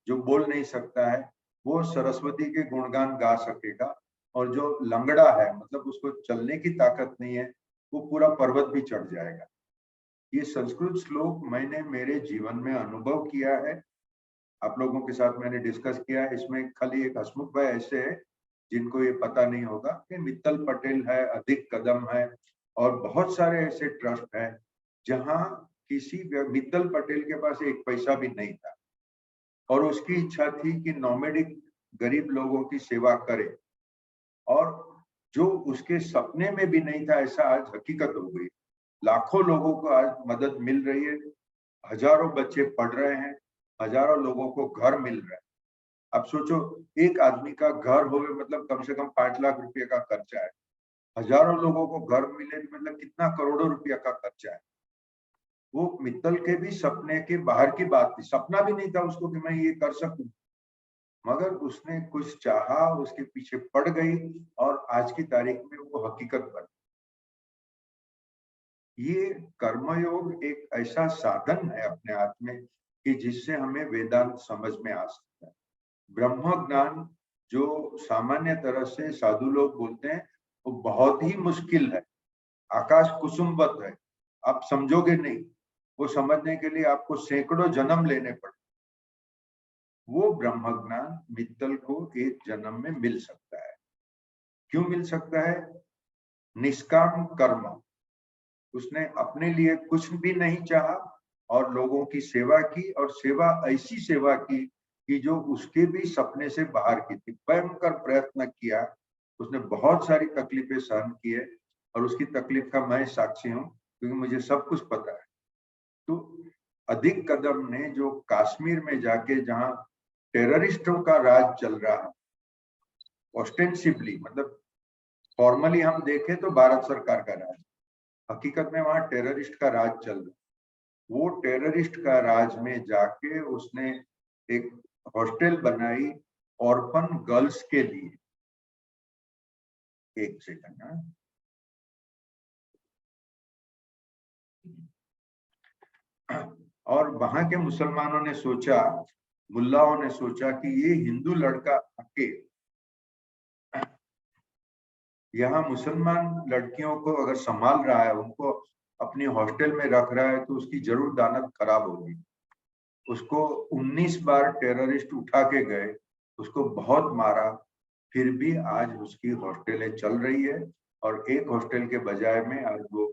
जो बोल नहीं सकता है, वो सरस्वती के गुणगान गा सकेगा, और जो लंगड़ा है, मतलब उसको चलने की ताकत नहीं है, वो पूरा पर्वत भी चढ़ जाएगा। ये संस्कृत श्लोक मैंने मेरे जीवन में अनुभव किया है, आप लोगों के साथ मैंने डिस्कस किया है। इसमें खाली एक हसमुख भाई ऐसे है जिनको ये पता नहीं होगा कि मित्तल पटेल है, अधिक कदम है, और बहुत सारे ऐसे ट्रस्ट है जहां किसी मित्तल पटेल के पास एक पैसा भी नहीं था, और उसकी इच्छा थी कि नॉमेडिक गरीब लोगों की सेवा करे, और जो उसके सपने में भी नहीं था ऐसा आज हकीकत हो गई। लाखों लोगों को आज मदद मिल रही है, हजारों बच्चे पढ़ रहे हैं, हजारों लोगों को घर मिल रहा है। अब सोचो, एक आदमी का घर होवे मतलब कम से कम 5 लाख रुपए का खर्चा है, हजारों लोगों को घर मिले मतलब कितना करोड़ों रुपया का खर्चा है। वो मित्तल के भी सपने के बाहर की बात थी, सपना भी नहीं था उसको कि मैं ये कर सकूं, मगर उसने कुछ चाहा, उसके पीछे पड़ गई और आज की तारीख में वो हकीकत बन। ये कर्मयोग एक ऐसा साधन है अपने आप में कि जिससे हमें वेदांत समझ में आ सकता है। ब्रह्म ज्ञान जो सामान्य तरह से साधु लोग बोलते हैं वो बहुत ही मुश्किल है, आकाश कुसुमवत है, आप समझोगे नहीं, वो समझने के लिए आपको सैकड़ों जन्म लेने पड़े। वो ब्रह्म ज्ञान मित्तल को एक जन्म में मिल सकता है। क्यों मिल सकता है? निष्काम कर्म, उसने अपने लिए कुछ भी नहीं चाहा और लोगों की सेवा की, और सेवा ऐसी सेवा की कि जो उसके भी सपने से बाहर की थी। भयंकर प्रयत्न किया, उसने बहुत सारी तकलीफें सहन की है, और उसकी तकलीफ का मैं साक्षी हूँ क्योंकि मुझे सब कुछ पता है। तो अधिक कदम ने जो कश्मीर में जाके जहां टेररिस्टों का राज चल रहा है, ऑस्टेंसिवली मतलब फॉर्मली हम देखें तो भारत सरकार का राज, हकीकत में वहां टेररिस्ट का राज चल रहा है। वो टेररिस्ट का राज में जाके उसने एक हॉस्टल बनाई ऑर्फन गर्ल्स के लिए। एक सेकंड ना, और वहां के मुसलमानों ने सोचा, मुल्लाओं ने सोचा कि ये हिंदू लड़का आके यहाँ मुसलमान लड़कियों को अगर संभाल रहा है, उनको अपनी हॉस्टल में रख रहा है, तो उसकी जरूर दानत खराब होगी। उसको 19 बार टेररिस्ट उठा के गए, उसको बहुत मारा, फिर भी आज उसकी हॉस्टलें चल रही है, और एक हॉस्टल के बजाय में आज वो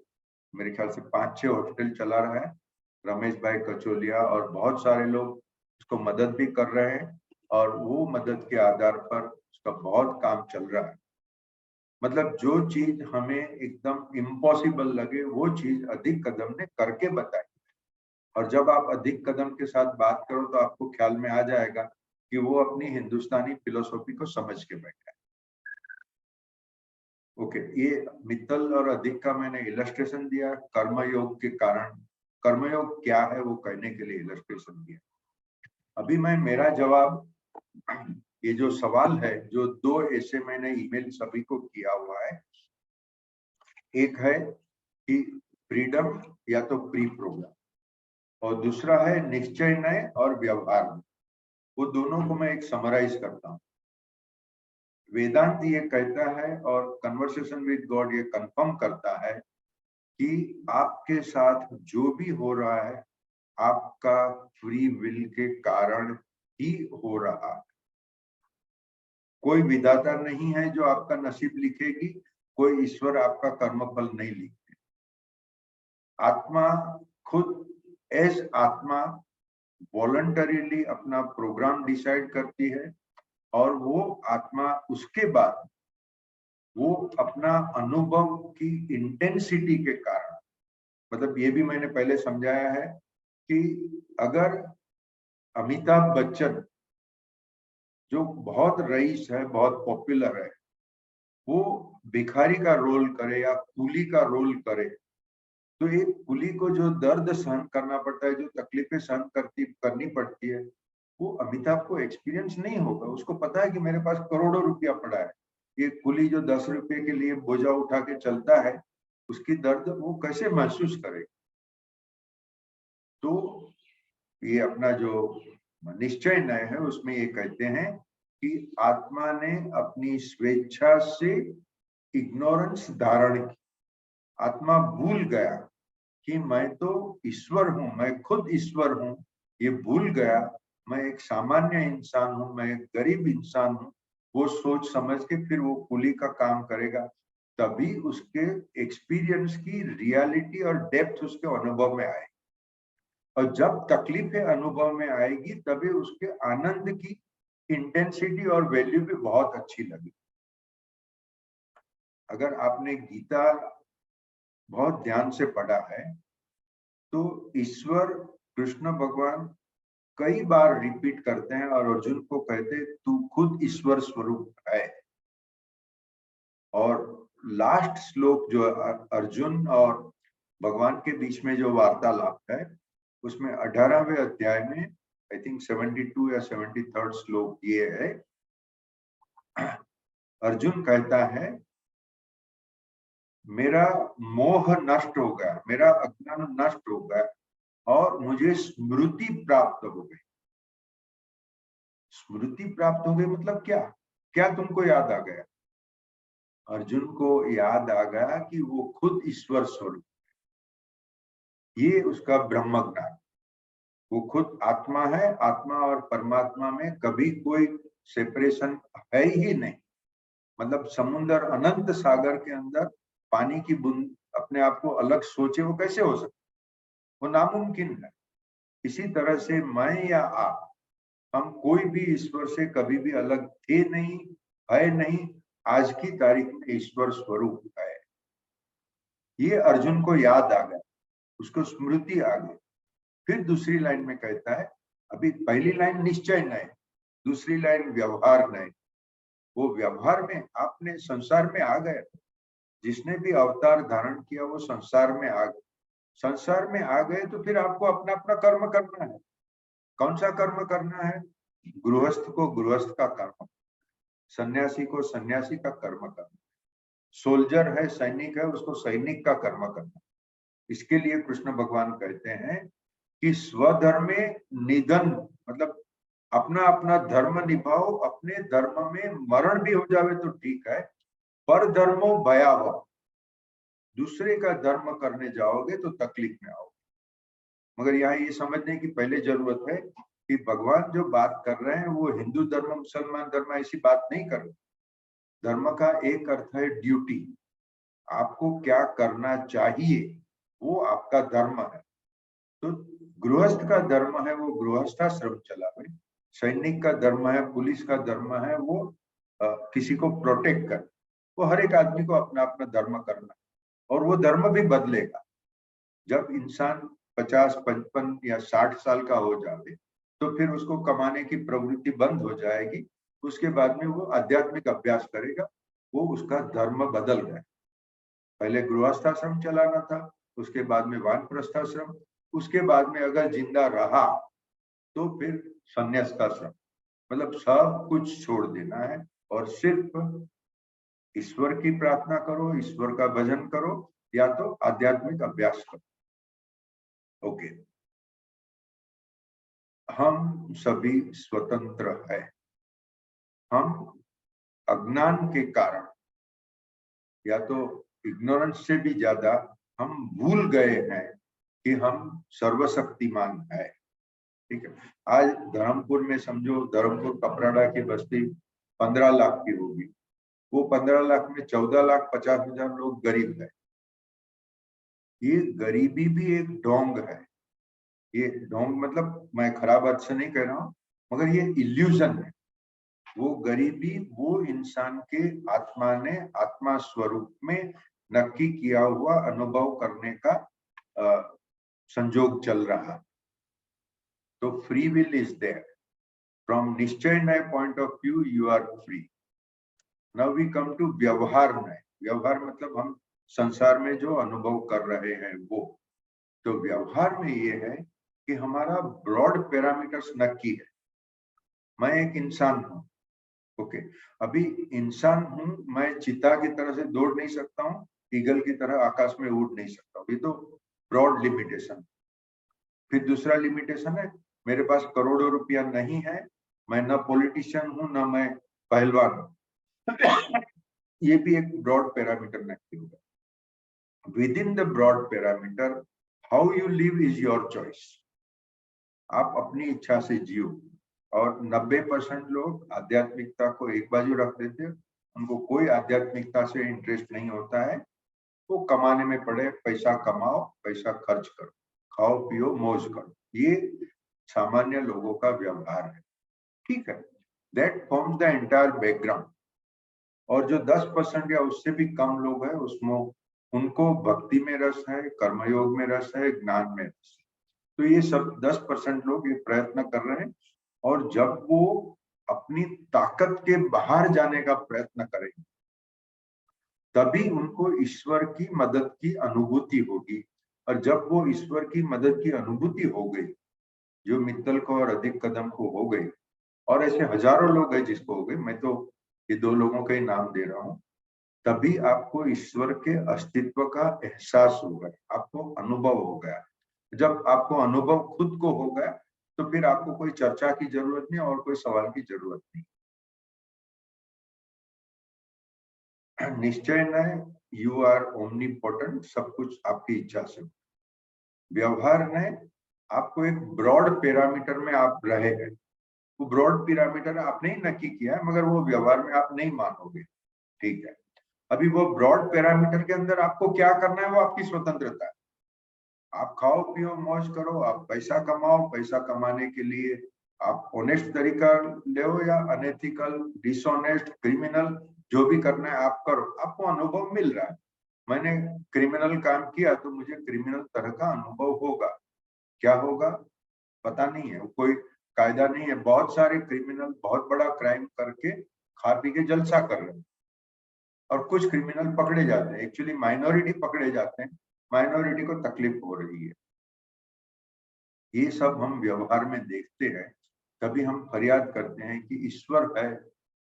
मेरे ख्याल से 5-6 हॉस्टल चला रहा है। रमेश भाई कचोलिया और बहुत सारे लोग उसको मदद भी कर रहे हैं, और वो मदद के आधार पर उसका बहुत काम चल रहा है। मतलब जो चीज हमें एकदम इम्पॉसिबल लगे वो चीज अधिक कदम ने करके बताई। और जब आप अधिक कदम के साथ बात करो तो आपको ख्याल में आ जाएगा कि वो अपनी हिंदुस्तानी फिलोसॉफी को समझ के बैठा है। ओके, ये मित्तल और अधिक का मैंने इलस्ट्रेशन दिया कर्मयोग के कारण। कर्मयोग क्या है वो कहने के लिए इलस्ट्रेशन दिया। अभी मैं मेरा जवाब, ये जो सवाल है, जो 2 ऐसे मैंने ईमेल सभी को किया हुआ है, एक है कि फ्रीडम या तो प्री प्रोग्राम, और दूसरा है निश्चय नय और व्यवहार। वो दोनों को मैं एक समराइज करता हूँ। वेदांत ये कहता है और कन्वर्सेशन विद गॉड ये कंफर्म करता है कि आपके साथ जो भी हो रहा है आपका फ्री विल के कारण ही हो रहा है। कोई विधाता नहीं है जो आपका नसीब लिखेगी, कोई ईश्वर आपका कर्मफल नहीं लिखे। आत्मा खुद एज आत्मा वॉलंटरीली अपना प्रोग्राम डिसाइड करती है, और वो आत्मा उसके बाद वो अपना अनुभव की इंटेंसिटी के कारण, मतलब ये भी मैंने पहले समझाया है कि अगर अमिताभ बच्चन जो बहुत रईस है, बहुत पॉपुलर है, वो भिखारी का रोल करे या कूली का रोल करे, तो एक कुली को जो दर्द सहन करना पड़ता है, जो तकलीफें सहन करनी पड़ती है, वो अमिताभ को एक्सपीरियंस नहीं होगा। उसको पता है कि मेरे पास करोड़ों रुपया पड़ा है, ये कुली जो 10 रुपये के लिए बोझा उठा के चलता है, उसकी दर्द वो कैसे महसूस करे। तो ये अपना जो निश्चय नय है उसमें ये कहते हैं कि आत्मा ने अपनी स्वेच्छा से इग्नोरेंस धारण की। आत्मा भूल गया कि मैं तो ईश्वर हूं, मैं खुद ईश्वर हूं, ये भूल गया। मैं एक सामान्य इंसान हूं, मैं एक गरीब इंसान हूं। वो सोच समझ के फिर वो कुली का काम करेगा, तभी उसके एक्सपीरियंस की रियलिटी और डेप्थ उसके अनुभव में आए। और जब तकलीफें अनुभव में आएगी तभी उसके आनंद की इंटेंसिटी और वैल्यू भी बहुत अच्छी लगी। अगर आपने गीता बहुत ध्यान से पढ़ा है तो ईश्वर कृष्ण भगवान कई बार रिपीट करते हैं और अर्जुन को कहते हैं तू खुद ईश्वर स्वरूप है। और लास्ट श्लोक जो अर्जुन और भगवान के बीच में जो वार्तालाप है उसमें 18वें अध्याय में आई थिंक 72 या 73 श्लोक ये है। अर्जुन कहता है मेरा मोह नष्ट हो गया, मेरा अज्ञान नष्ट हो गया और मुझे स्मृति प्राप्त हो गई। स्मृति प्राप्त हो गई मतलब क्या? क्या तुमको याद आ गया? अर्जुन को याद आ गया कि वो खुद ईश्वर स्वरूप, ये उसका ब्रह्म ज्ञान। वो खुद आत्मा है, आत्मा और परमात्मा में कभी कोई सेपरेशन है ही नहीं। मतलब समुद्र अनंत सागर के अंदर पानी की बूंद अपने आप को अलग सोचे, वो कैसे हो सकता? वो नामुमकिन है। इसी तरह से मैं या आप, हम कोई भी ईश्वर से कभी भी अलग थे नहीं, है नहीं, आज की तारीख में ईश्वर स्वरूप है। ये अर्जुन को याद आ गया, उसको स्मृति आ गई। फिर दूसरी लाइन में कहता है, अभी पहली लाइन निश्चय नहीं, दूसरी लाइन व्यवहार नहीं। वो व्यवहार में आपने संसार में आ गए, जिसने भी अवतार धारण किया वो संसार में आ गए। संसार में आ गए तो फिर आपको अपना अपना कर्म करना है। कौन सा कर्म करना है? गृहस्थ को गृहस्थ का कर्म, सन्यासी को सन्यासी का कर्म करना, सोल्जर है, सैनिक है, उसको सैनिक का कर्म करना। इसके लिए कृष्ण भगवान कहते हैं कि स्वधर्मे निधन, मतलब अपना अपना धर्म निभाओ, अपने धर्म में मरण भी हो जावे तो ठीक है, पर धर्मो भयावह, दूसरे का धर्म करने जाओगे तो तकलीफ में आओगे। मगर यहाँ ये समझने की पहले जरूरत है कि भगवान जो बात कर रहे हैं वो हिंदू धर्म मुसलमान धर्म ऐसी बात नहीं कर रहे। धर्म का एक अर्थ है ड्यूटी, आपको क्या करना चाहिए वो आपका धर्म है। तो गृहस्थ का धर्म है वो गृहस्थाश्रम चलावे, सैनिक का धर्म है, पुलिस का धर्म है वो किसी को प्रोटेक्ट कर। वो हर एक आदमी को अपना अपना धर्म करना, और वो धर्म भी बदलेगा। जब इंसान 50, 55 या 60 साल का हो जाए तो फिर उसको कमाने की प्रवृत्ति बंद हो जाएगी। उसके बाद में वो आध्यात्मिक अभ्यास करेगा, वो उसका धर्म बदल गया। पहले गृहस्थाश्रम चलाना था, उसके बाद में वानप्रस्थाश्रम, उसके बाद में अगर जिंदा रहा तो फिर संन्यासाश्रम। मतलब सब कुछ छोड़ देना है और सिर्फ ईश्वर की प्रार्थना करो, ईश्वर का भजन करो, या तो आध्यात्मिक अभ्यास करो। ओके, हम सभी स्वतंत्र हैं। हम अज्ञान के कारण या तो इग्नोरेंस से भी ज्यादा हम भूल गए हैं कि हम सर्वशक्तिमान है। ठीक है, आज धर्मपुर में समझो, धर्मपुर कपराड़ा की बस्ती 15 लाख की होगी, वो 15 लाख में 14,50,000 लोग गरीब है। ये गरीबी भी एक ढोंग है। ये ढोंग मतलब मैं खराब अर्थ से नहीं कह रहा हूं, मगर ये इल्यूजन है। वो गरीबी वो इंसान के आत्मा ने आत्मा स्वरूप में नक्की किया हुआ अनुभव करने का संजोग चल रहा। तो free will is there. From निश्चय न्याय point of view you are free. Now we come to व्यवहार न्याय। व्यवहार मतलब हम संसार में जो अनुभव कर रहे हैं वो। तो व्यवहार में ये है कि हमारा ब्रॉड पैरामीटर्स नक्की है। मैं एक इंसान हूं, ओके, अभी इंसान हूं, मैं चीता की तरह से दौड़ नहीं सकता हूँ, ईगल की तरह आकाश में उड़ नहीं सकता हूँ, ये तो ब्रॉड लिमिटेशन। फिर दूसरा लिमिटेशन है, मेरे पास करोड़ों रुपया नहीं है, मैं ना पॉलिटिशियन हूं ना मैं पहलवान हूं। ये भी एक ब्रॉड पैरामीटर नक्की होगा। Within the broad parameter how you live is your choice. आप अपनी इच्छा से जियो। और 90% लोग आध्यात्मिकता को एक बाजू रख देते हैं, उनको कोई आध्यात्मिकता से इंटरेस्ट नहीं होता है। वो कमाने में पड़े, पैसा कमाओ, पैसा खर्च करो, खाओ पियो मौज करो, ये सामान्य लोगों का व्यवहार है। ठीक है, that forms the entire background. और जो 10% या उससे भी कम लोग हैं उसमें उनको भक्ति में रस है, कर्मयोग में रस है, ज्ञान में रस है। तो ये सब 10% लोग ये प्रयत्न कर रहे हैं, और जब वो अपनी ताकत के बाहर जाने का प्रयत्न करेंगे तभी उनको ईश्वर की मदद की अनुभूति होगी। और जब वो ईश्वर की मदद की अनुभूति हो गई, जो मित्तल को और अधिक कदम को हो गई, और ऐसे हजारों लोग हैं जिसको हो गए, मैं तो ये 2 लोगों के ही नाम दे रहा हूं, तभी आपको ईश्वर के अस्तित्व का एहसास होगा, आपको अनुभव हो गया। जब आपको अनुभव खुद को हो गया तो फिर आपको कोई चर्चा की जरूरत नहीं और कोई सवाल की जरूरत नहीं। निश्चय न यू आर ओमनीपोटेंट, सब कुछ आपकी इच्छा से। व्यवहार ने आपको एक ब्रॉड पैरामीटर में आप रहे हैं, वो ब्रॉड पैरामीटर आपने ही नक्की किया है, मगर वो व्यवहार में आप नहीं मानोगे, ठीक है। अभी वो ब्रॉड पैरामीटर के अंदर आपको क्या करना है वो आपकी स्वतंत्रता है। आप खाओ पियो मौज करो, आप पैसा कमाओ, पैसा कमाने के लिए आप ऑनेस्ट तरीका ले या अनएथिकल, डिसऑनेस्ट, क्रिमिनल, जो भी करना है आप करो, आपको अनुभव मिल रहा है। मैंने क्रिमिनल काम किया तो मुझे क्रिमिनल तरह का अनुभव होगा। क्या होगा पता नहीं है, कोई कायदा नहीं है। बहुत सारे क्रिमिनल बहुत बड़ा क्राइम करके खा पी के जलसा कर रहे हैं, और कुछ क्रिमिनल पकड़े जाते हैं, एक्चुअली माइनॉरिटी पकड़े जाते हैं, माइनॉरिटी को तकलीफ हो रही है। ये सब हम व्यवहार में देखते हैं, तभी हम फरियाद करते हैं कि ईश्वर है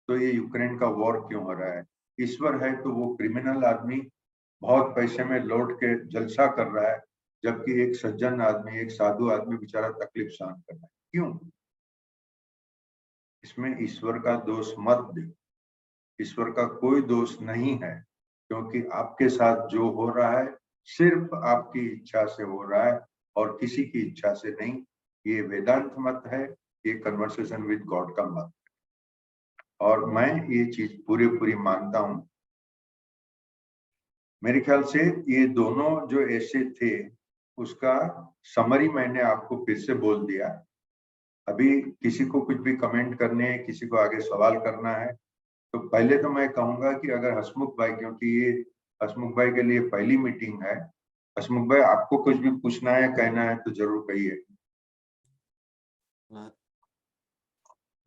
तो ये यूक्रेन का वॉर क्यों हो रहा है, ईश्वर है तो वो क्रिमिनल आदमी बहुत पैसे में लौट के जलसा कर रहा है, जबकि एक सज्जन आदमी, एक साधु आदमी बेचारा तकलीफ सहन कर रहा है। क्यों? इसमें ईश्वर का दोष मत दे, ईश्वर का कोई दोष नहीं है, क्योंकि आपके साथ जो हो रहा है सिर्फ आपकी इच्छा से हो रहा है और किसी की इच्छा से नहीं। ये वेदांत मत है, ये कन्वर्सेशन विद गॉड का मत है, और मैं ये चीज पूरी मानता हूं। मेरे ख्याल से ये दोनों जो ऐसे थे उसका समरी मैंने आपको फिर से बोल दिया। अभी किसी को कुछ भी कमेंट करने हैं, किसी को आगे सवाल करना है, तो पहले तो मैं कहूंगा कि अगर हसमुख भाई, क्योंकि ये हसमुख भाई के लिए पहली मीटिंग है, हसमुख भाई आपको कुछ भी पूछना है, कहना है तो जरूर कहिए।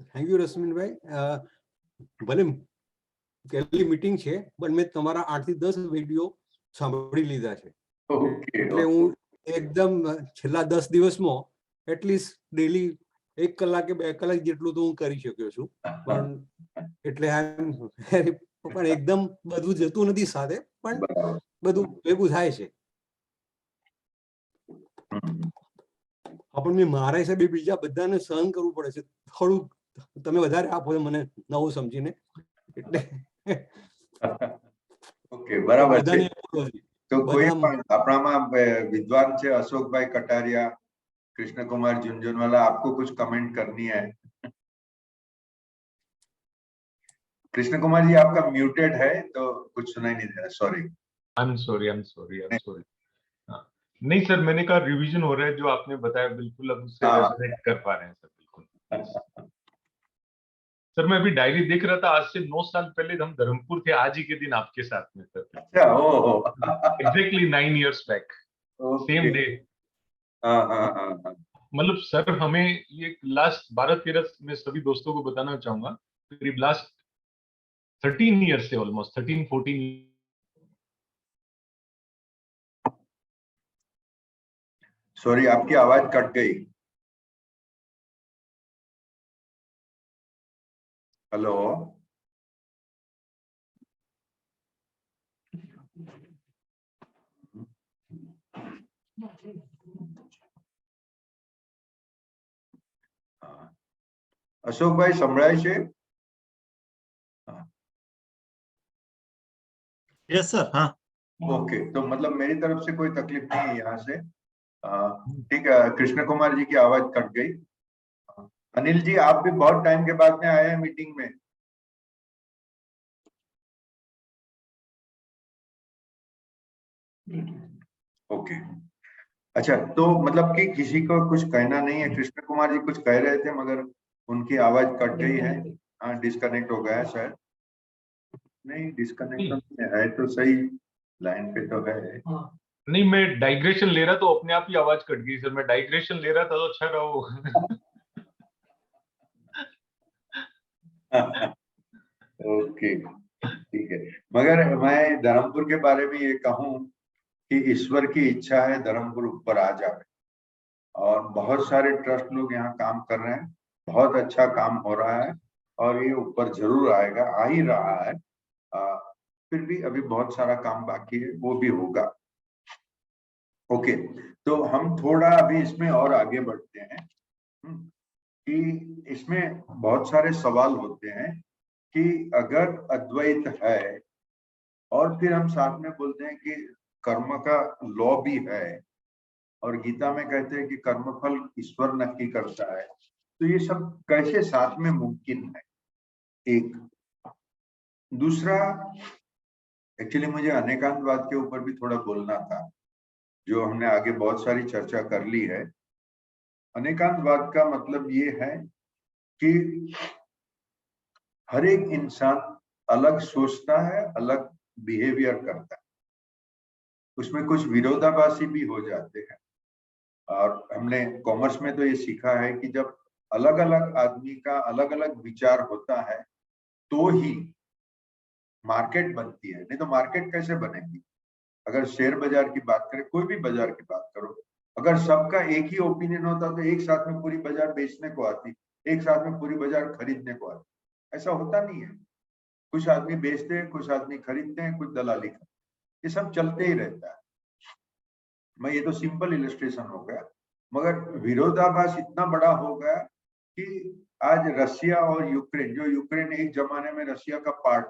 Thank you Rashminbhai. भले પહેલી મીટિંગ છે પણ મેં તમારા 8 થી 10 વિડિયો સાંભળી લીધા છે, એટલે હું એકદમ છેલ્લા 10 દિવસમાં એટલીસ્ટ ડેલી 1 કલાક કે 2 કલાક જેટલું તો હું કરી શક્યો છું, પણ એટલે પણ એકદમ બધું જતું નથી સાથે, પણ બધું ભેગું થાય છે. પણ મારા हिसाबे બીજા બધાને સહન કરવું પડે છે થોડું, તમે વધારે આપો મને નવું સમજીને, એટલે ઓકે બરાબર છે. તો કોઈ પણ આપણામાં વિદ્વાન છે અશોકભાઈ કટારિયા, कृष्णकुमार झुंझुनवाला, आपको कुछ कमेंट करनी है? कृष्ण कुमार जी आपका म्यूटेड है तो कुछ सुनाई नहीं दे रहा, सॉरी। I'm sorry. नहीं सर, मैंने कहा रिवीजन हो रहा है, जो आपने बताया बिल्कुल अब उससे रेजोनेट कर पा रहे हैं सर, बिल्कुल। सर मैं अभी डायरी देख रहा था, आज से 9 साल पहले हम धर्मपुर थे, आज ही के दिन आपके साथ में सर। अच्छा, oh exactly 9 years back, same day. मतलब सर हमें ये लास्ट 12-13 में सभी दोस्तों को बताना चाहूंगा, करीब लास्ट 13 years से, ऑलमोस्ट 13-14। सॉरी आपकी आवाज कट गई। हेलो, अशोक भाई संभळाय છે? यस सर, हाँ ओके, तो मतलब मेरी तरफ से कोई तकलीफ नहीं है यहाँ से, ठीक है। कृष्ण कुमार जी की आवाज कट गई। अनिल जी आप भी बहुत टाइम के बाद में आए हैं मीटिंग में। ओके, अच्छा, तो मतलब कि किसी को कुछ कहना नहीं है। कृष्ण कुमार जी कुछ कह रहे थे मगर उनकी आवाज कट गई है। हाँ डिस्कनेक्ट हो गया है शायद, नहीं डिस्कनेक्ट तो है, तो सही लाइन पे तो है। नहीं, मैं डाइग्रेशन ले रहा तो अपने आप ही आवाज कट गई सर, मैं डाइग्रेशन ले रहा था तो अच्छा रहो। ओके ठीक है, मगर मैं धर्मपुर के बारे में ये कहूँ कि ईश्वर की इच्छा है धर्मपुर ऊपर आ जाए, और बहुत सारे ट्रस्ट लोग यहाँ काम कर रहे हैं, बहुत अच्छा काम हो रहा है और ये ऊपर जरूर आएगा, आ ही रहा है। फिर भी अभी बहुत सारा काम बाकी है, वो भी होगा। ओके, तो हम थोड़ा अभी इसमें और आगे बढ़ते हैं कि इसमें बहुत सारे सवाल होते हैं कि अगर अद्वैत है और फिर हम साथ में बोलते हैं कि कर्म का लॉ भी है, और गीता में कहते हैं कि कर्मफल ईश्वर नक्की करता है, तो ये सब कैसे साथ में मुमकिन है? एक दूसरा, एक्चुअली मुझे अनेकांतवाद के ऊपर भी थोड़ा बोलना था, जो हमने आगे बहुत सारी चर्चा कर ली है। अनेकांतवाद का मतलब ये है कि हर एक इंसान अलग सोचता है, अलग बिहेवियर करता है, उसमें कुछ विरोधाभासी भी हो जाते हैं। और हमने कॉमर्स में तो ये सीखा है कि जब अलग अलग आदमी का अलग अलग विचार होता है तो ही मार्केट बनती है, नहीं तो मार्केट कैसे बनेगी? अगर शेयर बाजार की बात करें, कोई भी बाजार की बात करो, अगर सबका एक ही ओपिनियन होता तो एक साथ में पूरी बाजार बेचने को आती, एक साथ में पूरी बाजार खरीदने को आती। ऐसा होता नहीं है, कुछ आदमी बेचते हैं, कुछ आदमी खरीदते हैं, कुछ दलाली करते हैं, ये सब चलते ही रहता है। मैं ये तो सिंपल इलस्ट्रेशन हो गया, मगर विरोधाभास इतना बड़ा हो गया कि आज रसिया और यूक्रेन, जो यूक्रेन एक जमाने में रसिया का पार्ट,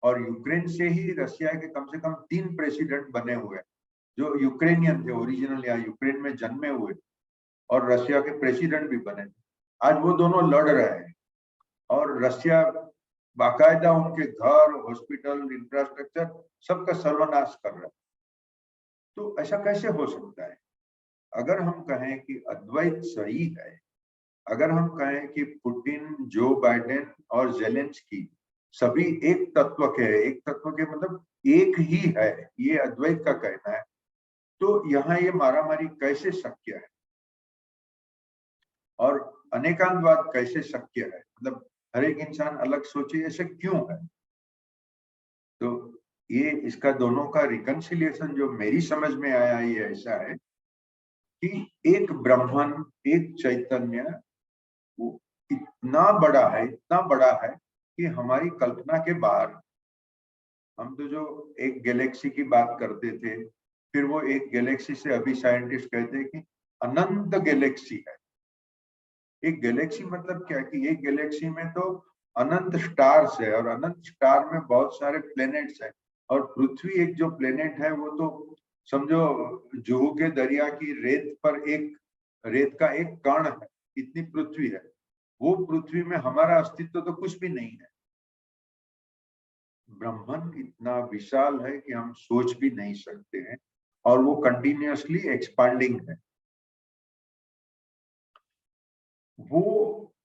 और यूक्रेन से ही रसिया के कम से कम 3 प्रेसिडेंट बने हुए जो यूक्रेनियन थे ओरिजिनल, या यूक्रेन में जन्मे हुए और रसिया के प्रेसिडेंट भी बने। आज वो दोनों लड़ रहे हैं और रसिया बाकायदा उनके घर, हॉस्पिटल, इंफ्रास्ट्रक्चर सबका सर्वनाश कर रहा है। तो ऐसा कैसे हो सकता है? अगर हम कहें कि अद्वैत सही है, अगर हम कहें कि पुतिन, जो बाइडेन और जेलेंस्की सभी एक तत्व के हैं, एक तत्व के मतलब एक ही है, ये अद्वैत का कहना है, तो यहाँ ये मारामारी कैसे शक्य है? और अनेकांतवाद कैसे शक्य है? मतलब हर एक इंसान अलग सोचे, ऐसे क्यों है? तो ये इसका दोनों का रिकंसिलिएशन जो मेरी समझ में आया, ये ऐसा है कि एक ब्रह्मन, एक चैतन्य, वो इतना बड़ा है, इतना बड़ा है कि हमारी कल्पना के बाहर। हम तो जो एक गैलेक्सी की बात करते थे, फिर वो एक गैलेक्सी से अभी साइंटिस्ट कहते हैं कि अनंत गैलेक्सी है। एक गैलेक्सी मतलब क्या कि एक गैलेक्सी में तो अनंत स्टार्स है, और अनंत स्टार में बहुत सारे प्लेनेट्स हैं, और पृथ्वी एक जो प्लेनेट है वो तो समझो जुहू के दरिया की रेत पर एक रेत का एक कण है, इतनी पृथ्वी है। वो पृथ्वी में हमारा अस्तित्व तो कुछ भी नहीं है। ब्रह्मांड इतना विशाल है कि हम सोच भी नहीं सकते हैं, और वो कंटिन्यूअसली एक्सपांडिंग है। वो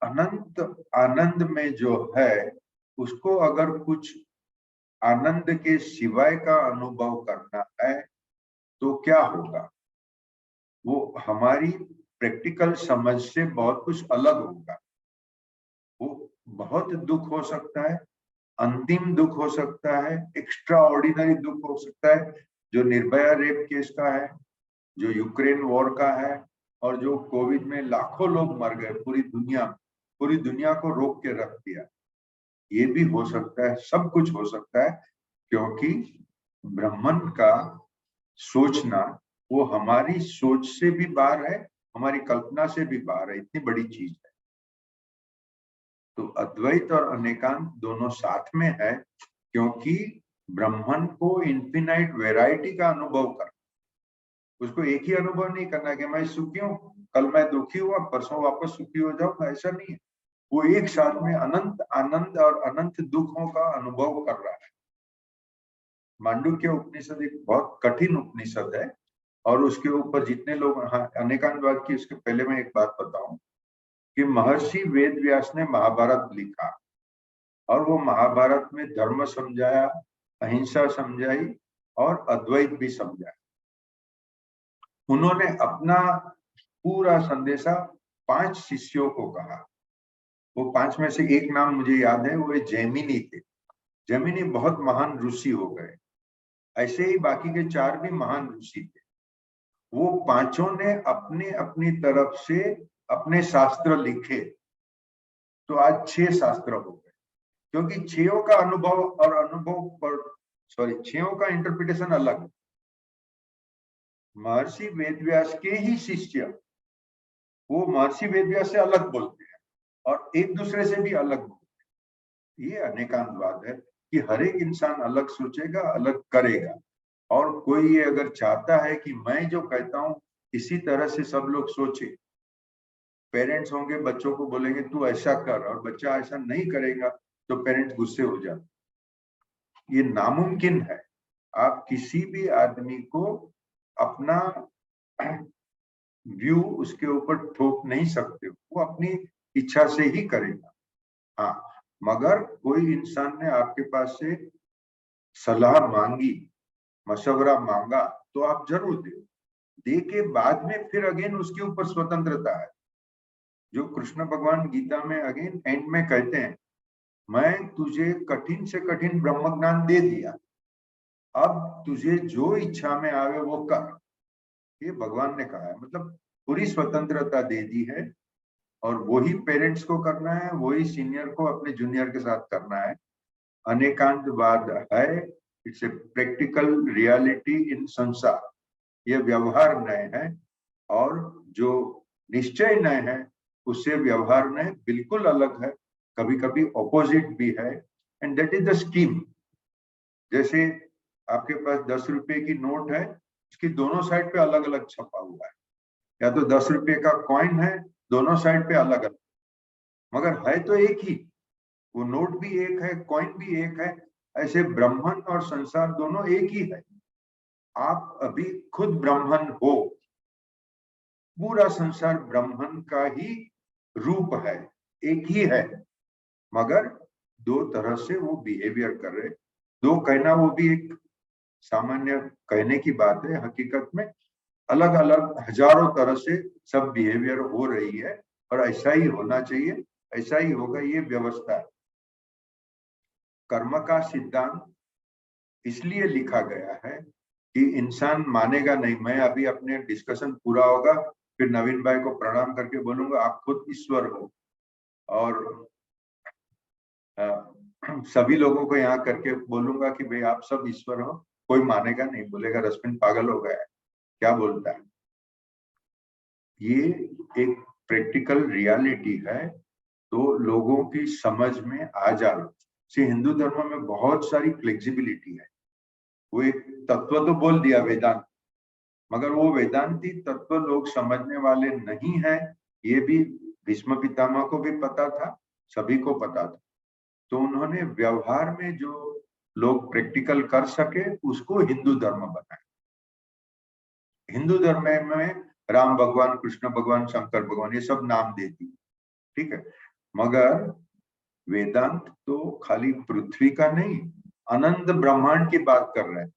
अनंत आनंद में जो है, उसको अगर कुछ आनंद के सिवाय का अनुभव करना है तो क्या होगा? वो हमारी प्रैक्टिकल समझ से बहुत कुछ अलग होगा। वो बहुत दुख हो सकता है, अंतिम दुख हो सकता है, एक्स्ट्रा ऑर्डिनरी दुख हो सकता है, जो निर्भया रेप केस का है, जो यूक्रेन वॉर का है, और जो कोविड में लाखों लोग मर गए, पूरी दुनिया को रोक के रख दिया। ये भी हो सकता है, सब कुछ हो सकता है, क्योंकि ब्रह्मांड का सोचना वो हमारी सोच से भी बाहर है, हमारी कल्पना से भी बाहर है, इतनी बड़ी चीज है। तो अद्वैत और अनेकांत दोनों साथ में है, क्योंकि ब्रह्मांड को इन्फिनाइट वैरायटी का अनुभव करना, उसको एक ही अनुभव नहीं करना कि मैं सुखी हूँ, कल मैं दुखी हुआ, परसों वापस सुखी हो जाऊंगा, ऐसा नहीं है। वो एक साथ में अनंत आनंद और अनंत दुखों का अनुभव कर रहा है। मांडुक्य उपनिषद एक बहुत कठिन उपनिषद है, और उसके ऊपर जितने लोग, हाँ अनेकांतवाद की, उसके पहले मैं एक बात बताऊं कि महर्षि वेद व्यास ने महाभारत लिखा, और वो महाभारत में धर्म समझाया, अहिंसा समझाई और अद्वैत भी समझाया। उन्होंने अपना पूरा संदेशा 5 शिष्यों को कहा। वो 5 में से एक नाम मुझे याद है, वो जैमिनी थे। जैमिनी बहुत महान ऋषि हो गए, ऐसे ही बाकी के 4 भी महान ऋषि थे। वो पांचों ने अपने अपनी तरफ से अपने शास्त्र लिखे, तो आज 6 शास्त्र हो गए, क्योंकि 6 का अनुभव और अनुभव पर 6 का इंटरप्रिटेशन अलग है। महर्षि वेदव्यास के ही शिष्य वो महर्षि वेदव्यास से अलग बोलते हैं और एक दूसरे से भी अलग बोलते हैं। ये अनेकांतवाद है कि हर एक इंसान अलग सोचेगा, अलग करेगा, और कोई ये अगर चाहता है कि मैं जो कहता हूं इसी तरह से सब लोग सोचे, पेरेंट्स होंगे बच्चों को बोलेंगे तू ऐसा कर और बच्चा ऐसा नहीं करेगा तो पेरेंट्स गुस्से हो जाते। ये नामुमकिन है। आप किसी भी आदमी को अपना व्यू उसके ऊपर थोप नहीं सकते, वो अपनी इच्छा से ही करेगा। हाँ, मगर कोई इंसान ने आपके पास से सलाह मांगी, मशवरा मांगा, तो आप जरूर दे के बाद में फिर अगेन उसके ऊपर स्वतंत्रता है। जो कृष्ण भगवान गीता में अगेन एंड में कहते हैं, मैं तुझे कठिन से कठिन ब्रह्म ज्ञान दे दिया, अब तुझे जो इच्छा में आवे वो कर। ये भगवान ने कहा है, मतलब पूरी स्वतंत्रता दे दी है, और वही पेरेंट्स को करना है, वही सीनियर को अपने जूनियर के साथ करना है। अनेकांतवाद है, it's a practical reality in संसार। ये व्यवहार नए है, और जो निश्चय नए है उससे व्यवहार नए बिल्कुल अलग है, कभी कभी ऑपोजिट भी है, and that is the scheme. जैसे आपके पास 10 रुपए की नोट है, उसकी दोनों साइड पे अलग अलग छपा हुआ है, या तो 10 रुपए का कॉइन है, दोनों साइड पे अलग अलग, मगर है तो एक ही। वो नोट भी एक है, कॉइन भी एक है। ऐसे ब्राह्मण और संसार दोनों एक ही है। आप अभी खुद ब्राह्मण हो, पूरा संसार ब्राह्मण का ही रूप है, एक ही है, मगर 2 तरह से वो बिहेवियर कर रहे। 2 कहना वो भी एक सामान्य कहने की बात है, हकीकत में अलग अलग हजारों तरह से सब बिहेवियर हो रही है, और ऐसा ही होना चाहिए, ऐसा ही होगा, ये व्यवस्था है। कर्म का सिद्धांत इसलिए लिखा गया है कि इंसान मानेगा नहीं। मैं अभी अपने डिस्कशन पूरा होगा, फिर नवीन भाई को प्रणाम करके बोलूंगा आप खुद ईश्वर हो, और सभी लोगों को यहाँ करके बोलूंगा कि भाई आप सब ईश्वर हो। कोई मानेगा नहीं, बोलेगा रश्मिन पागल हो गया है, क्या बोलता है। ये एक प्रैक्टिकल रियलिटी है, तो लोगों की समझ में आ जाए। हिंदू धर्म में बहुत सारी फ्लेक्सिबिलिटी है। वो एक तत्व तो बोल दिया वेदांत, मगर वो वेदांती तत्व लोग समझने वाले नहीं है, ये भी भीष्म पितामह को भी पता था, सभी को पता था। तो उन्होंने व्यवहार में जो लोग प्रैक्टिकल कर सके उसको हिंदू धर्म बनाया। हिंदू धर्म में राम भगवान, कृष्ण भगवान, शंकर भगवान, ये सब नाम दे दिए, ठीक है, मगर वेदांत तो खाली पृथ्वी का नहीं, अनंत ब्रह्मांड की बात कर रहे हैं।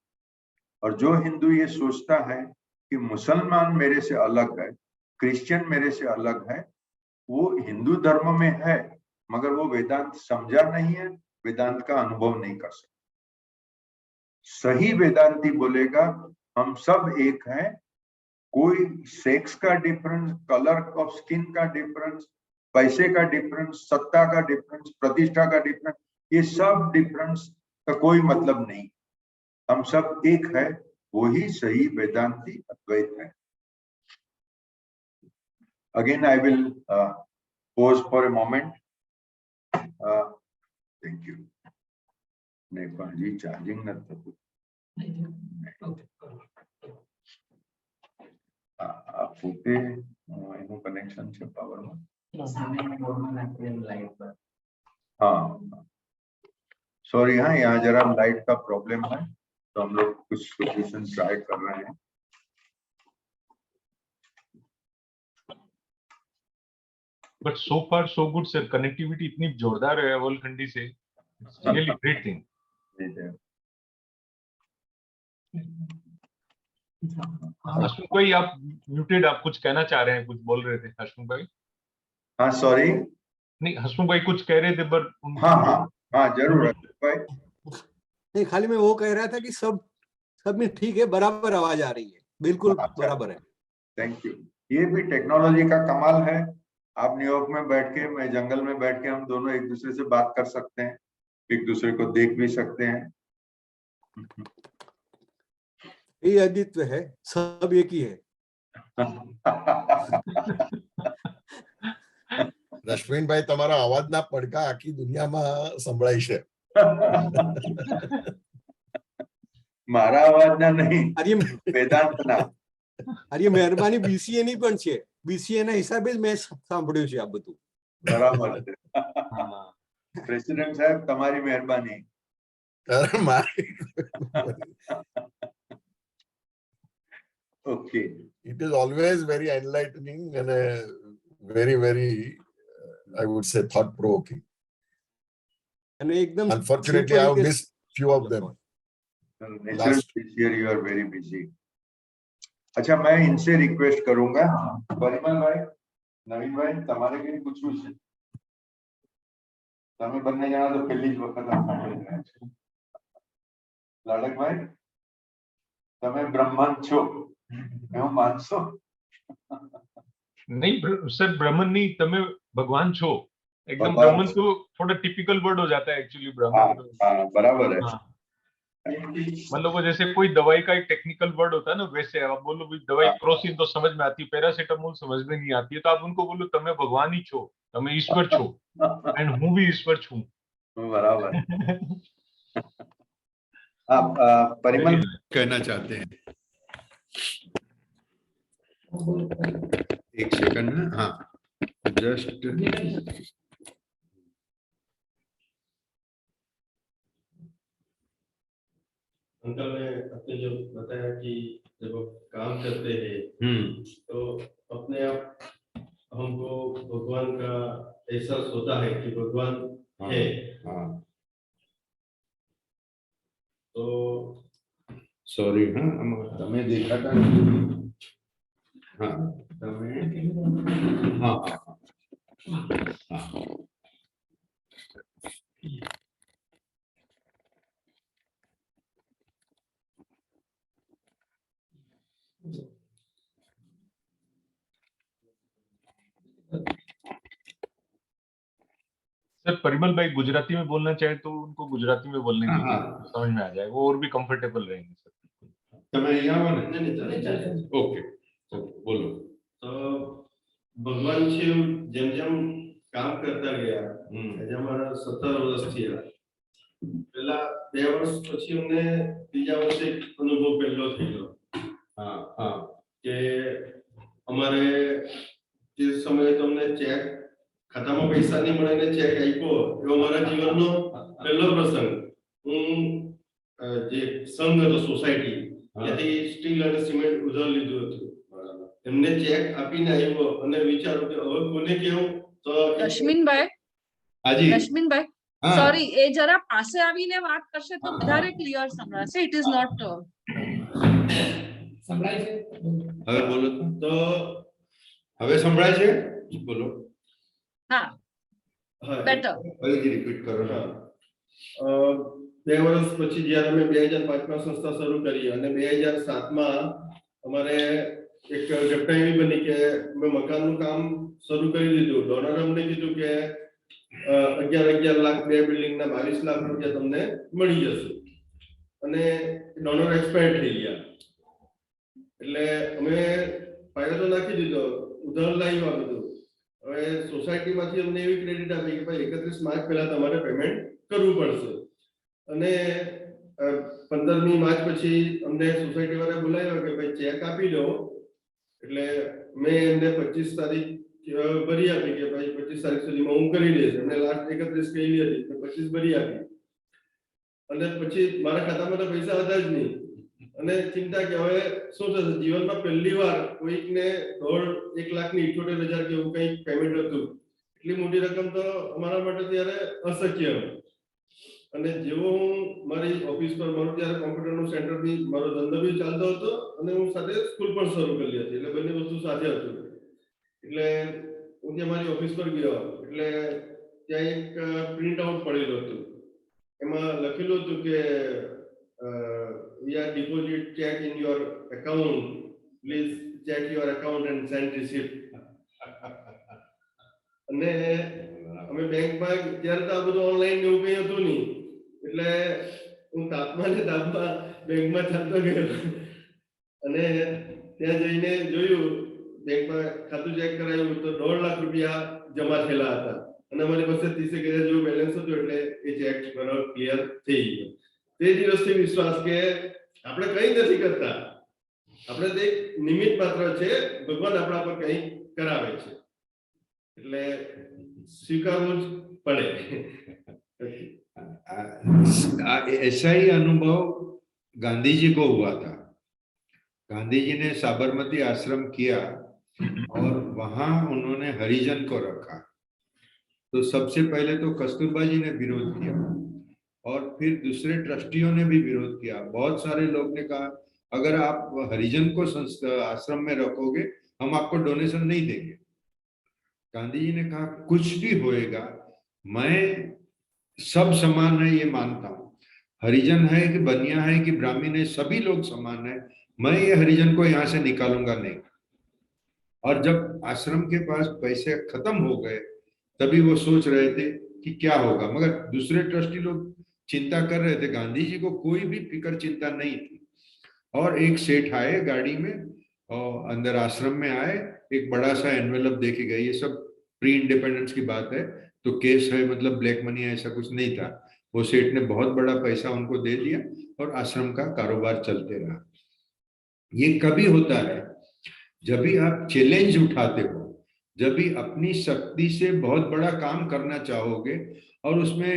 और जो हिंदू ये सोचता है कि मुसलमान मेरे से अलग है, क्रिश्चियन मेरे से अलग है, वो हिंदू धर्म में है, मगर वो वेदांत समझा नहीं है, वेदांत का अनुभव नहीं कर सकता। सही वेदांती बोलेगा हम सब एक हैं, कोई सेक्स का डिफरेंस, कलर ऑफ स्किन का डिफरेंस, पैसे का डिफरेंस, सत्ता का डिफरेंस, प्रतिष्ठा का डिफरेंस, ये सब डिफरेंस का कोई मतलब नहीं। हम सब एक है, वही सही वेदांती अद्वैत है। Again I will pause for a moment. Thank you. Nepal ji charging न तो आप होते एनो कनेक्शन से पावर में हाँ सॉरी, हाँ यहाँ जरा लाइट का प्रॉब्लम है, तो हम लोग कुछ सोल्यूशन ट्राई कर रहे हैं। But so far so good sir, connectivity इतनी जोरदार है वोलखंडी से It's really great thing. हसमुख भाई आप म्यूटेड, आप कुछ कहना चाह रहे हैं, कुछ बोल रहे थे हसमुख भाई? हाँ सॉरी, नहीं हसमुख भाई कुछ कह रहे थे पर हाँ जरूर भाई। नहीं, खाली मैं वो कह रहा था कि सब में ठीक है, बराबर आवाज आ रही है, बिल्कुल बराबर है। Thank you. ये भी टेक्नोलॉजी का कमाल है। आप न्यूयॉर्क में बैठ के, मैं जंगल में बैठ के, हम दोनों एक दूसरे से बात कर सकते हैं, एक दूसरे को देख भी सकते हैं। ये अद्वितीय है, सब एक ही है। રશ્મિનભાઈ, તમારા અવાજના પડઘા આખી દુનિયામાં સંભળાય છે. મારા અવાજના નહીં, વેદાંતના. અરે મહેરબાની BCA ની પણ છે, BCA ના હિસાબે જ મેં સાંભળ્યું છે આ બધું. બરાબર છે. પ્રેસિડેન્ટ સાહેબ, તમારી મહેરબાની. Okay. It is always very enlightening and very, very, I would say, thought-provoking. And ekdam unfortunately, I have missed few of them. Naturally, this year you are very busy. अच्छा, मैं इनसे रिक्वेस्ट करूंगा, परिमल भाई, नवीन भाई, તમારે કઈ પૂછવું છે? તમે બંને જણા તો પહેલી જ વખત સાંભળી રહ્યા છો. લાડક ભાઈ, તમે બ્રહ્મન છો, એવું માનશો? नहीं सर, ब्राह्मण नहीं, तमें भगवान छो एकदम। ब्राह्मण तो थोड़ा टिपिकल वर्ड हो जाता है एक्चुअली ब्राह्मण। हाँ, बराबर है। मतलब वो जैसे कोई दवाई का एक टेक्निकल वर्ड होता है ना, वैसे आप बोलो भी दवाई क्रोसिन तो समझ में आती है, पैरासिटामोल समझ में नहीं आती है, तो आप उनको बोलो तमें भगवान ही छो, तमें ईश्वर छो, एंड हूँ भी ईश्वर छू। बराबर। आप परिमल कहना चाहते हैं? एक सेकंड में, हाँ जस्ट अंकल ने अपने जो बताया कि जब आप काम करते हैं तो अपने आप हमको भगवान का एहसास होता है कि भगवान है। तो सॉरी, हाँ तमें देखा था, हाँ तमें, हाँ सर परिमल भाई गुजराती में बोलना चाहे तो उनको गुजराती में बोलने की समझ में आ जाए, वो और भी कंफर्टेबल रहेंगे सर। તમે અહીંયા આવો ને? नहीं, ઓકે બોલો। तो भगवान शिव જેમ જેમ કામ કરતા ગયા, આજે અમારા 17 વર્ષ થયા, પેલા 2 વર્ષ પછી અમને ત્રીજા વર્ષે અનુભવ પહેલો થયો કે અમારે જે સમયે તમને ચેક ખાતામાં પૈસા નહીં મળે ને ચેક આપ્યો, એવો અમારા જીવનનો પહેલો પ્રસંગ। હું જે સંઘ હતો સોસાયટી, ત્યાંથી સ્ટીલ અને સિમેન્ટ ઉધાર લીધું હતું, એમને ચેક આપીને આવ્યો અને વિચારો કે હવે કોને કેવું। તો રશ્મિનભાઈ, હાજી રશ્મિનભાઈ, સોરી, એ જરા પાસે આવીને વાત કરશે તો વધારે ક્લિયર સંભળાશે. ઇટ ઇઝ નોટ સંભળાય છે? હવે બોલો તો હવે સંભળાય છે? બોલો। હા, બેટર। ફરીથી રિપીટ કરો ને। 2 વર્ષ પછી જ્યારે અમે 2005 માં સંસ્થા શરૂ કરી અને 2007 માં અમારે એક ઘટના એવી બની કે અમે મકાનનું કામ શરૂ કરી દીધું। ડોનર અમને કીધું કે 11 લાખ 2 બિલ્ડિંગના 22 લાખ રૂપિયા તમને મળી જશે, અને ડોનર એક્સપાયર થઈ ગયા। એટલે અમે ફાયદો તો નાખી દીધો, ઉધાર લાવ્યા બધું। હવે સોસાયટીમાંથી અમને એવી ક્રેડિટ આપી કે ભાઈ 31 માર્ચ પહેલા તમારે પેમેન્ટ કરવું પડશે, અને 15મી માર્ચ પછી અમને સોસાયટી વાળા બોલાવ્યા કે ભાઈ ચેક આપી દો। એટલે મેં એમને 25 તારીખ ભરી આપી કે ભાઈ 25 તારીખ સુધીમાં હું કરી દઈશ। એમને લાસ્ટ 31 કહેલી હતી, 25 ભરી આપી, અને પછી મારા ખાતામાં તો પૈસા હતા જ નહીં, અને ચિંતા કે હવે શું થશે। જીવનમાં પહેલી વાર કોઈકને 1,78,000 કે એવું કંઈક પેમેન્ટ હતું। એટલી મોટી રકમ તો અમારા માટે ત્યારે અશક્ય। અને જેવો હું મારી ઓફિસ પર મારું ત્યારે કોમ્પ્યુટરનું સેન્ટર બી મારો ધંધો બી ચાલતો હતો અને હું સાથે સ્કૂલ પણ શરૂ કરી હતી, એટલે બંને વસ્તુ સાથે હતું. એટલે હું ત્યાં મારી ઓફિસ પર ગયો, એટલે ત્યાં એક પ્રિન્ટ આઉટ પડેલું હતું. એમાં લખેલું હતું કે we are deposit check in your account, please check your account and send receipt. અને અમે બેંકમાં ત્યારે તો આ બધું ઓનલાઈન એવું કંઈ હતું નહીં, એટલે હું તાપમાં ને તાપમાં બેંકમાં ચાલતો ગયો અને ત્યાં જઈને જોયું, બેંકમાં ખાતું ચેક કરાયું તો 1.5 લાખ રૂપિયા જમા થયેલા હતા અને અમારી પાસે 30,000 જેવું બેલેન્સ હતું, એટલે એ ચેક મારો ક્લિયર થઈ ગયો. તે દિવસથી વિશ્વાસ કે આપણે કંઈ નથી કરતા, આપણે તો એક નિમિત્ત માત્ર છે, ભગવાન આપણા પર કંઈ કરાવે છે, એટલે સ્વીકારવું જ પડે. ऐसा ही अनुभव गांधी जी को हुआ था. गांधी जी ने साबरमती आश्रम किया और वहां उन्होंने हरिजन को रखा. तो सबसे पहले तो कस्तूरबा जी ने विरोध किया और फिर दूसरे ट्रस्टियों ने भी विरोध किया. बहुत सारे लोग ने कहा अगर आप हरिजन को आश्रम में रखोगे हम आपको डोनेशन नहीं देंगे. गांधी जी ने कहा कुछ भी होएगा, मैं सब समान है ये मानता हूं. हरिजन है कि बनिया है कि ब्राह्मण है, सभी लोग समान है. मैं ये हरिजन को यहाँ से निकालूंगा नहीं. और जब आश्रम के पास पैसे खत्म हो गए तभी वो सोच रहे थे कि क्या होगा, मगर दूसरे ट्रस्टी लोग चिंता कर रहे थे. गांधी जी को कोई भी फिक्र चिंता नहीं थी. और एक सेठ आए गाड़ी में और अंदर आश्रम में आए, एक बड़ा सा एनवेलप देके गए. ये सब प्री इंडिपेंडेंस की बात है, तो केस है, मतलब ब्लैक मनी है, ऐसा कुछ नहीं था. वो सेठ ने बहुत बड़ा पैसा उनको दे दिया और आश्रम का कारोबार चलते रहा. ये कभी होता है जब भी आप चैलेंज उठाते हो, जब भी अपनी शक्ति से बहुत बड़ा काम करना चाहोगे, और उसमें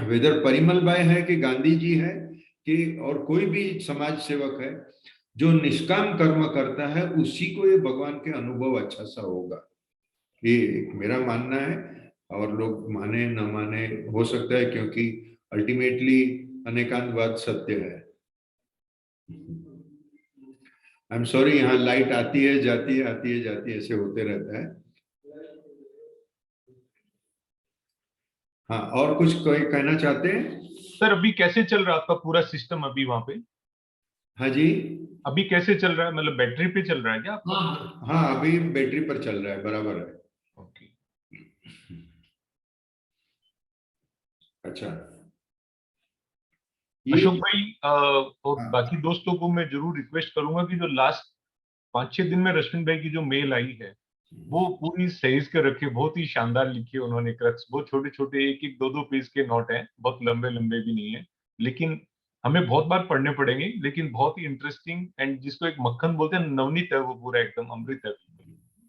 वेदर परिमल भाई है कि गांधी जी है कि और कोई भी समाज सेवक है, जो निष्काम कर्म करता है उसी को ये भगवान के अनुभव अच्छा सा होगा. ये मेरा मानना है, और लोग माने न माने हो सकता है, क्योंकि अल्टीमेटली अनेकांतवाद सत्य है. आई एम सॉरी, यहाँ लाइट आती है जाती है, आती है जाती है, ऐसे होते रहता है. हाँ, और कुछ कोई कहना चाहते हैं? सर अभी कैसे चल रहा है आपका पूरा सिस्टम अभी वहां पे? हाँ जी, अभी कैसे चल रहा है, मतलब बैटरी पे चल रहा है क्या आपका? हाँ अभी बैटरी पर चल रहा है, बराबर है. ओके. अच्छा, अशोक भाई और बाकी दोस्तों को मैं जरूर रिक्वेस्ट करूंगा कि जो लास्ट 5-6 दिन में रश्मिन भाई की जो मेल आई है वो पूरी सहेज के रखे. बहुत ही शानदार लिखी है उन्होंने. क्रक्स बहुत छोटे छोटे 1-1, 2-2 पेज के नोट हैं, बहुत लंबे लंबे भी नहीं है, लेकिन हमें बहुत बार पढ़ने पड़ेंगे, लेकिन बहुत ही इंटरेस्टिंग. एंड जिसको एक मक्खन बोलते हैं, नवनीत है वो पूरा, एकदम अमृत है.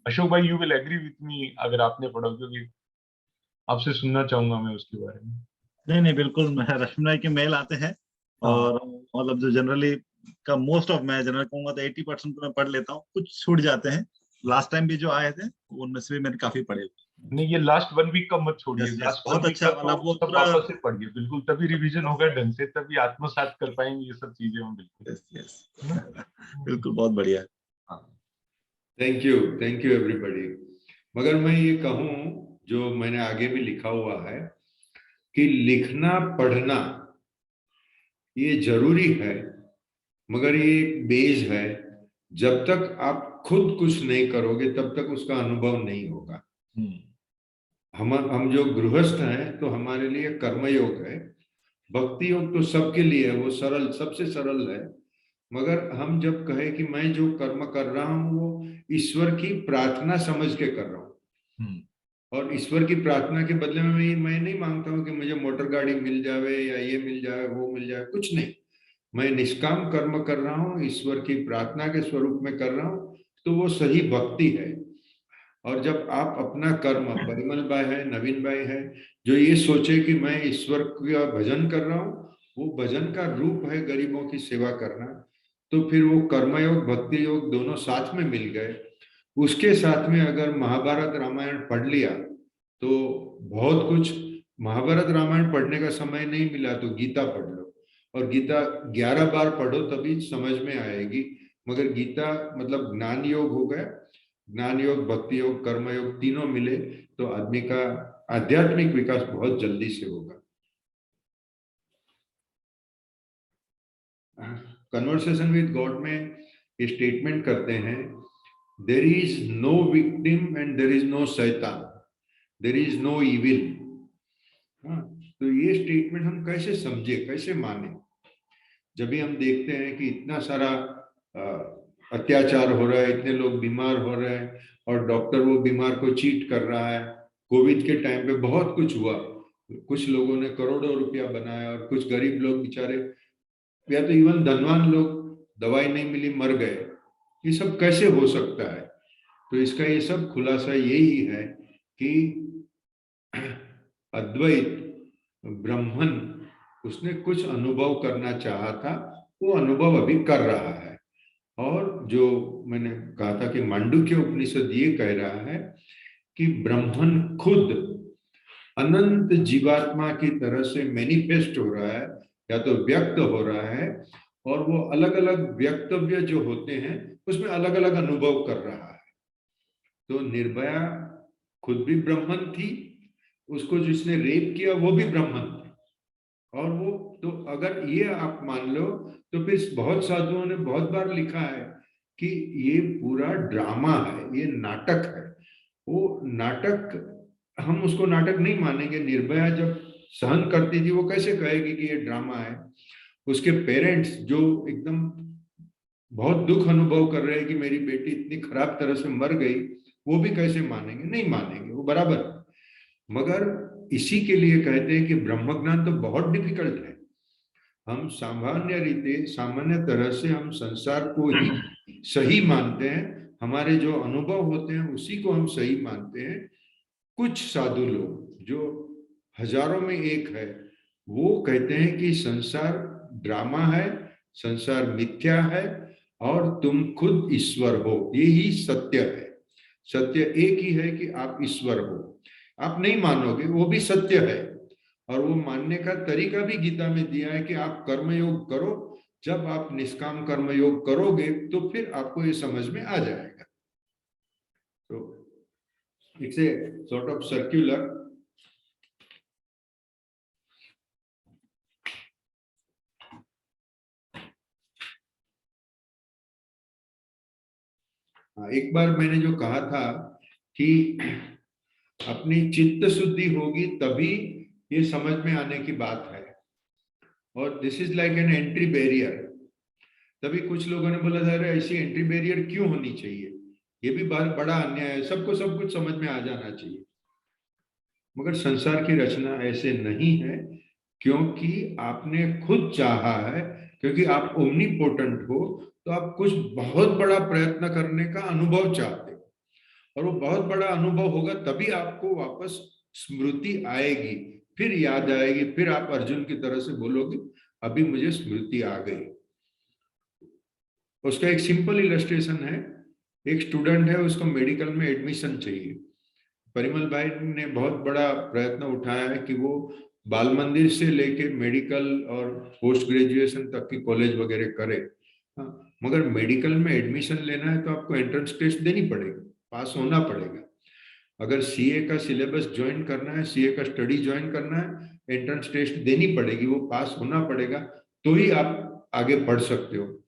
अशोक भाई you will agree with me अगर आपने पढ़ा, क्योंकि आपसे सुनना चाहूंगा मैं उसके बारे में. नहीं बिल्कुल, रश्मि भाई के मेल आते हैं और मतलब जो जनरली का मोस्ट ऑफ, मैं जनरल कहूंगा तो 80% तो मैं पढ़ लेता हूँ, कुछ छूट जाते हैं. लास्ट टाइम भी जो आए थे उनमें से भी मैंने काफी पढ़े. नहीं, ये लास्ट 1 वीक का मत छोड़िए. बहुत अच्छा वाला वो पूरा वापस से पढ़िए, बिल्कुल, तभी रिवीजन होगा ढंग से, तभी आत्मसात कर पाएंगे ये सब चीजें हम. बिल्कुल बिल्कुल, बहुत बढ़िया है. Thank you everybody. मगर मैं ये कहूँ, जो मैंने आगे भी लिखा हुआ है, कि लिखना पढ़ना ये जरूरी है, मगर ये एक बेस है. जब तक आप खुद कुछ नहीं करोगे तब तक उसका अनुभव नहीं होगा. हम जो गृहस्थ हैं तो हमारे लिए कर्मयोग है. भक्ति योग तो सबके लिए है, वो सरल, सबसे सरल है. मगर हम जब कहे कि मैं जो कर्म कर रहा हूं वो ईश्वर की प्रार्थना समझ के कर रहा हूं, और ईश्वर की प्रार्थना के बदले में मैं नहीं मांगता हूं कि मुझे मोटर गाड़ी मिल जावे या ये मिल जाए वो मिल जाए, कुछ नहीं. मैं निष्काम कर्म कर रहा हूं, ईश्वर की प्रार्थना के स्वरूप में कर रहा हूं, तो वो सही भक्ति है. और जब आप अपना कर्म, परिमल भाई है, नवीन भाई है, जो ये सोचे कि मैं ईश्वर का भजन कर रहा हूँ, वो भजन का रूप है गरीबों की सेवा करना, तो फिर वो कर्मयोग भक्ति योग दोनों साथ में मिल गए. उसके साथ में अगर महाभारत रामायण पढ़ लिया तो बहुत कुछ महाभारत रामायण पढ़ने का समय नहीं मिला तो गीता पढ़ लो, और गीता 11 बार पढ़ो तभी समझ में आएगी। मगर गीता मतलब ज्ञान योग हो गया, ज्ञान योग, भक्ति योग, कर्म योग तीनों मिले तो आदमी का आध्यात्मिक विकास बहुत जल्दी से होगा। कन्वर्सेशन विद गॉड में ये स्टेटमेंट करते हैं, there is no victim and there is no शैतान, देयर इज नो इविल। तो ये स्टेटमेंट हम कैसे समझे, कैसे माने? जब भी हम देखते हैं कि इतना सारा अत्याचार हो रहा है, इतने लोग बीमार हो रहे हैं और डॉक्टर वो बीमार को चीट कर रहा है। कोविड के टाइम पे बहुत कुछ हुआ, कुछ लोगों ने करोड़ों रुपया बनाया और कुछ गरीब लोग बेचारे, या तो इवन धनवान लोग, दवाई नहीं मिली मर गए। ये सब कैसे हो सकता है? तो इसका ये सब खुलासा यही है कि अद्वैत ब्रह्मन उसने कुछ अनुभव करना चाहा था, वो अनुभव अभी कर रहा है। और जो मैंने कहा था कि मांडुक्य उपनिषद ये कह रहा है कि ब्रह्मन खुद अनंत जीवात्मा की तरह से मैनिफेस्ट हो रहा है या तो व्यक्त हो रहा है, और वो अलग अलग व्यक्तव्य जो होते हैं उसमें अलग अलग अनुभव कर रहा है। तो निर्भया खुद भी ब्रह्मन थी, उसको जिसने रेप किया वो भी ब्रह्मन थे, और वो तो अगर ये आप मान लो तो फिर बहुत साधुओं ने बहुत बार लिखा है कि ये पूरा ड्रामा है, ये नाटक है। वो नाटक, हम उसको नाटक नहीं मानेंगे। निर्भया जब सहन करती थी वो कैसे कहेगी कि ये ड्रामा है? उसके पेरेंट्स जो एकदम बहुत दुख अनुभव कर रहे हैं कि मेरी बेटी इतनी खराब तरह से मर गई, वो भी कैसे मानेंगे? नहीं मानेंगे, वो बराबर। मगर इसी के लिए कहते हैं कि ब्रह्म ज्ञान तो बहुत डिफिकल्ट है। हम सामान्य तरह से हम संसार को ही सही मानते हैं, हमारे जो अनुभव होते हैं उसी को हम सही मानते हैं। कुछ साधु लोग जो हजारों में एक है, वो कहते हैं कि संसार ड्रामा है, संसार मिथ्या है और तुम खुद ईश्वर हो, यही सत्य है। सत्य एक ही है कि आप ईश्वर हो। आप नहीं मानोगे, वो भी सत्य है, और वो मानने का तरीका भी गीता में दिया है कि आप कर्मयोग करो। जब आप निष्काम कर्मयोग करोगे तो फिर आपको ये समझ में आ जाएगा। तो it's a sort of circular. एक बार मैंने जो कहा था कि अपनी चित्त शुद्धि होगी तभी ये समझ में आने की बात है, और this is like an entry barrier. तभी कुछ लोगों ने बोला, था ऐसी एंट्री बैरियर क्यों होनी चाहिए? ये भी बड़ा अन्याय है, सबको सब कुछ समझ में आ जाना चाहिए। मगर संसार की रचना ऐसे नहीं है, क्योंकि आपने खुद चाहा है, क्योंकि आप ओमनीपोटेंट हो, तो आप कुछ बहुत बड़ा प्रयत्न करने का अनुभव चाहते हो, और वो बहुत बड़ा अनुभव होगा तभी आपको वापस स्मृति आएगी, फिर याद आएगी, फिर आप अर्जुन की तरह से बोलोगे अभी मुझे स्मृति आ गई। उसका एक सिंपल इलस्ट्रेशन है। एक स्टूडेंट है, उसको मेडिकल में एडमिशन चाहिए। परिमल भाई ने बहुत बड़ा प्रयत्न उठाया है कि वो बाल मंदिर से लेके मेडिकल और पोस्ट ग्रेजुएशन तक की कॉलेज वगैरह करे। मगर मेडिकल में एडमिशन लेना है तो आपको एंट्रेंस टेस्ट देनी पड़ेगी, पास होना पड़ेगा। अगर सीए का सिलेबस ज्वाइन करना है, सीए का स्टडी ज्वाइन करना है, एंट्रेंस टेस्ट देनी पड़ेगी, वो पास होना पड़ेगा, तो ही आप आगे बढ़ सकते हो।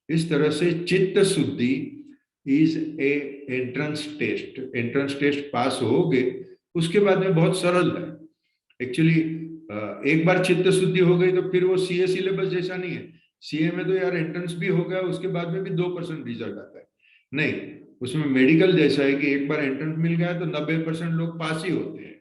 इस तरह से चित्त शुद्धि is a entrance test. Entrance test pass होगे उसके बाद में बहुत सरल है एक्चुअली। एक बार चित्त शुद्धि हो गई तो फिर वो सीए सिलेबस जैसा नहीं है। सीए में तो यार एंट्रेंस भी हो गया, उसके बाद में भी 2% रिजल्ट आता है। नहीं, उसमें मेडिकल जैसा है कि एक बार एंट्रेंस मिल गया तो 90% लोग पास ही होते हैं।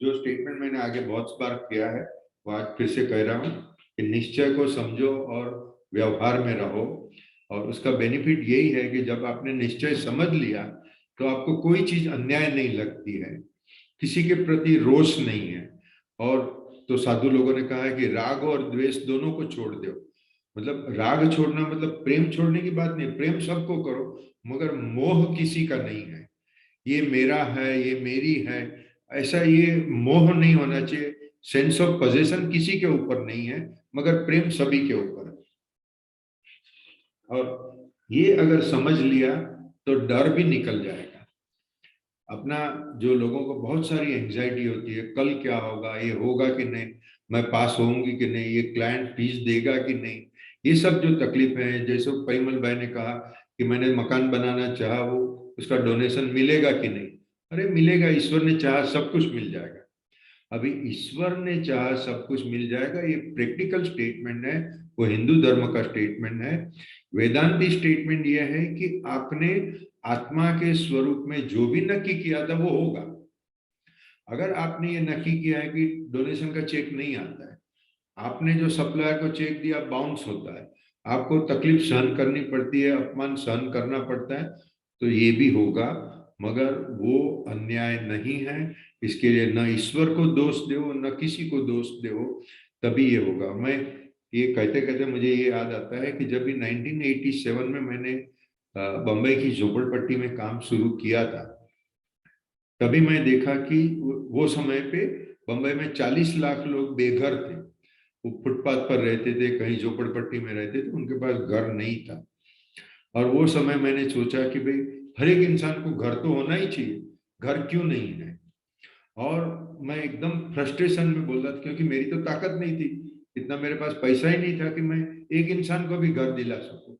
जो स्टेटमेंट मैंने आगे बहुत बार किया है वो आज फिर से कह रहा हूं कि निश्चय को समझो और व्यवहार में रहो। और उसका बेनिफिट यही है कि जब आपने निश्चय समझ लिया तो आपको कोई चीज अन्याय नहीं लगती है, किसी के प्रति रोष नहीं है। और तो साधु लोगों ने कहा है कि राग और द्वेष दोनों को छोड़ दो। मतलब राग छोड़ना मतलब प्रेम छोड़ने की बात नहीं, प्रेम सबको करो, मगर मोह किसी का नहीं है। ये मेरा है, ये मेरी है, ऐसा ये मोह नहीं होना चाहिए। सेंस ऑफ पोजेशन किसी के ऊपर नहीं है, मगर प्रेम सभी के ऊपर है। और ये अगर समझ लिया तो डर भी निकल जाएगा। अपना जो लोगों को बहुत सारी एंजाइटी होती है, कल क्या होगा, ये होगा कि नहीं, मैं पास होंगी कि नहीं, ये क्लाइंट फीस देगा कि नहीं, ये सब जो तकलीफें हैं, जैसे परिमल भाई ने कहा कि मैंने मकान बनाना चाहा, वो उसका डोनेशन मिलेगा कि नहीं। अरे मिलेगा, ईश्वर ने चाहा सब कुछ मिल जाएगा। अभी ईश्वर ने चाहा सब कुछ मिल जाएगा, ये प्रैक्टिकल स्टेटमेंट है, वो हिंदू धर्म का स्टेटमेंट है। वेदांती स्टेटमेंट यह है कि आपने आत्मा के स्वरूप में जो भी नक्की किया था वो होगा। अगर आपने ये नक्की किया है कि डोनेशन का चेक नहीं आता है, आपने जो सप्लायर को चेक दिया बाउंस होता है, आपको तकलीफ सहन करनी पड़ती है, अपमान सहन करना पड़ता है, तो ये भी होगा, मगर वो अन्याय नहीं है। इसके लिए न ईश्वर को दोष दो, न किसी को दोष दो, तभी ये होगा। मैं ये कहते कहते मुझे ये याद आता है कि जब भी 1987 में मैंने बम्बई की झोपड़पट्टी में काम शुरू किया था, तभी मैं देखा कि वो समय पे बम्बई में 40 लाख लोग बेघर थे। वो फुटपाथ पर रहते थे, कहीं झोपड़पट्टी में रहते थे, उनके पास घर नहीं था। और वो समय मैंने सोचा कि भाई हर एक इंसान को घर तो होना ही चाहिए, घर क्यों नहीं है। और मैं एकदम फ्रस्ट्रेशन में बोल रहा था, क्योंकि मेरी तो ताकत नहीं थी, इतना मेरे पास पैसा ही नहीं था कि मैं एक इंसान को भी घर दिला सकूं।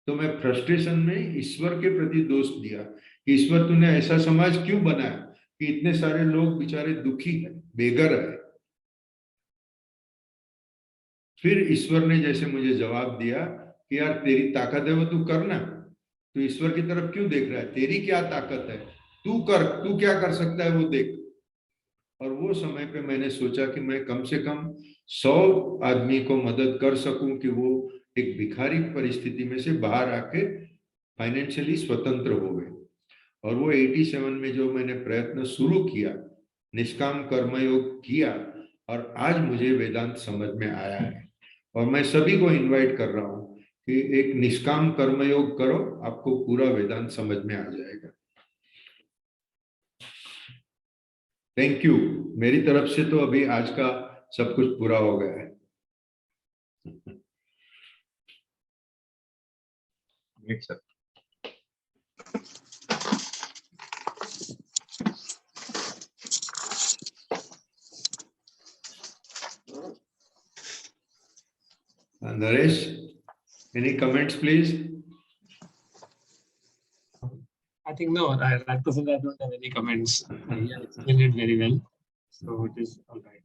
तो मैं फ्रस्ट्रेशन में ईश्वर के प्रति दोष दिया कि ईश्वर तूने ऐसा समाज क्यों बनाया कि इतने सारे लोग बेचारे दुखी है, बेघर है। फिर ईश्वर ने जैसे मुझे जवाब दिया कि यार तेरी ताकत है वो तू करना, तू ईश्वर की तरफ क्यों देख रहा है, तेरी क्या ताकत है, तू कर, तू क्या कर सकता है वो देख। और वो समय पे मैंने सोचा कि मैं कम से कम 100 आदमी को मदद कर सकूं कि वो एक भिखारी परिस्थिति में से बाहर आके फाइनेंशियली स्वतंत्र हो गए। और वो 87 में जो मैंने प्रयत्न शुरू किया, निष्काम कर्मयोग किया, और आज मुझे वेदांत समझ में आया है। और मैं सभी को इनवाइट कर रहा हूं कि एक निष्काम कर्मयोग करो, आपको पूरा वेदांत समझ में आ जाएगा। Thank you. मेरी तरफ से तो अभी आज का सब कुछ पूरा हो गया है। Great, sir. Naresh, any comments, please? I think no, I have to say I don't have any comments. You have explained it very well, so it is all right.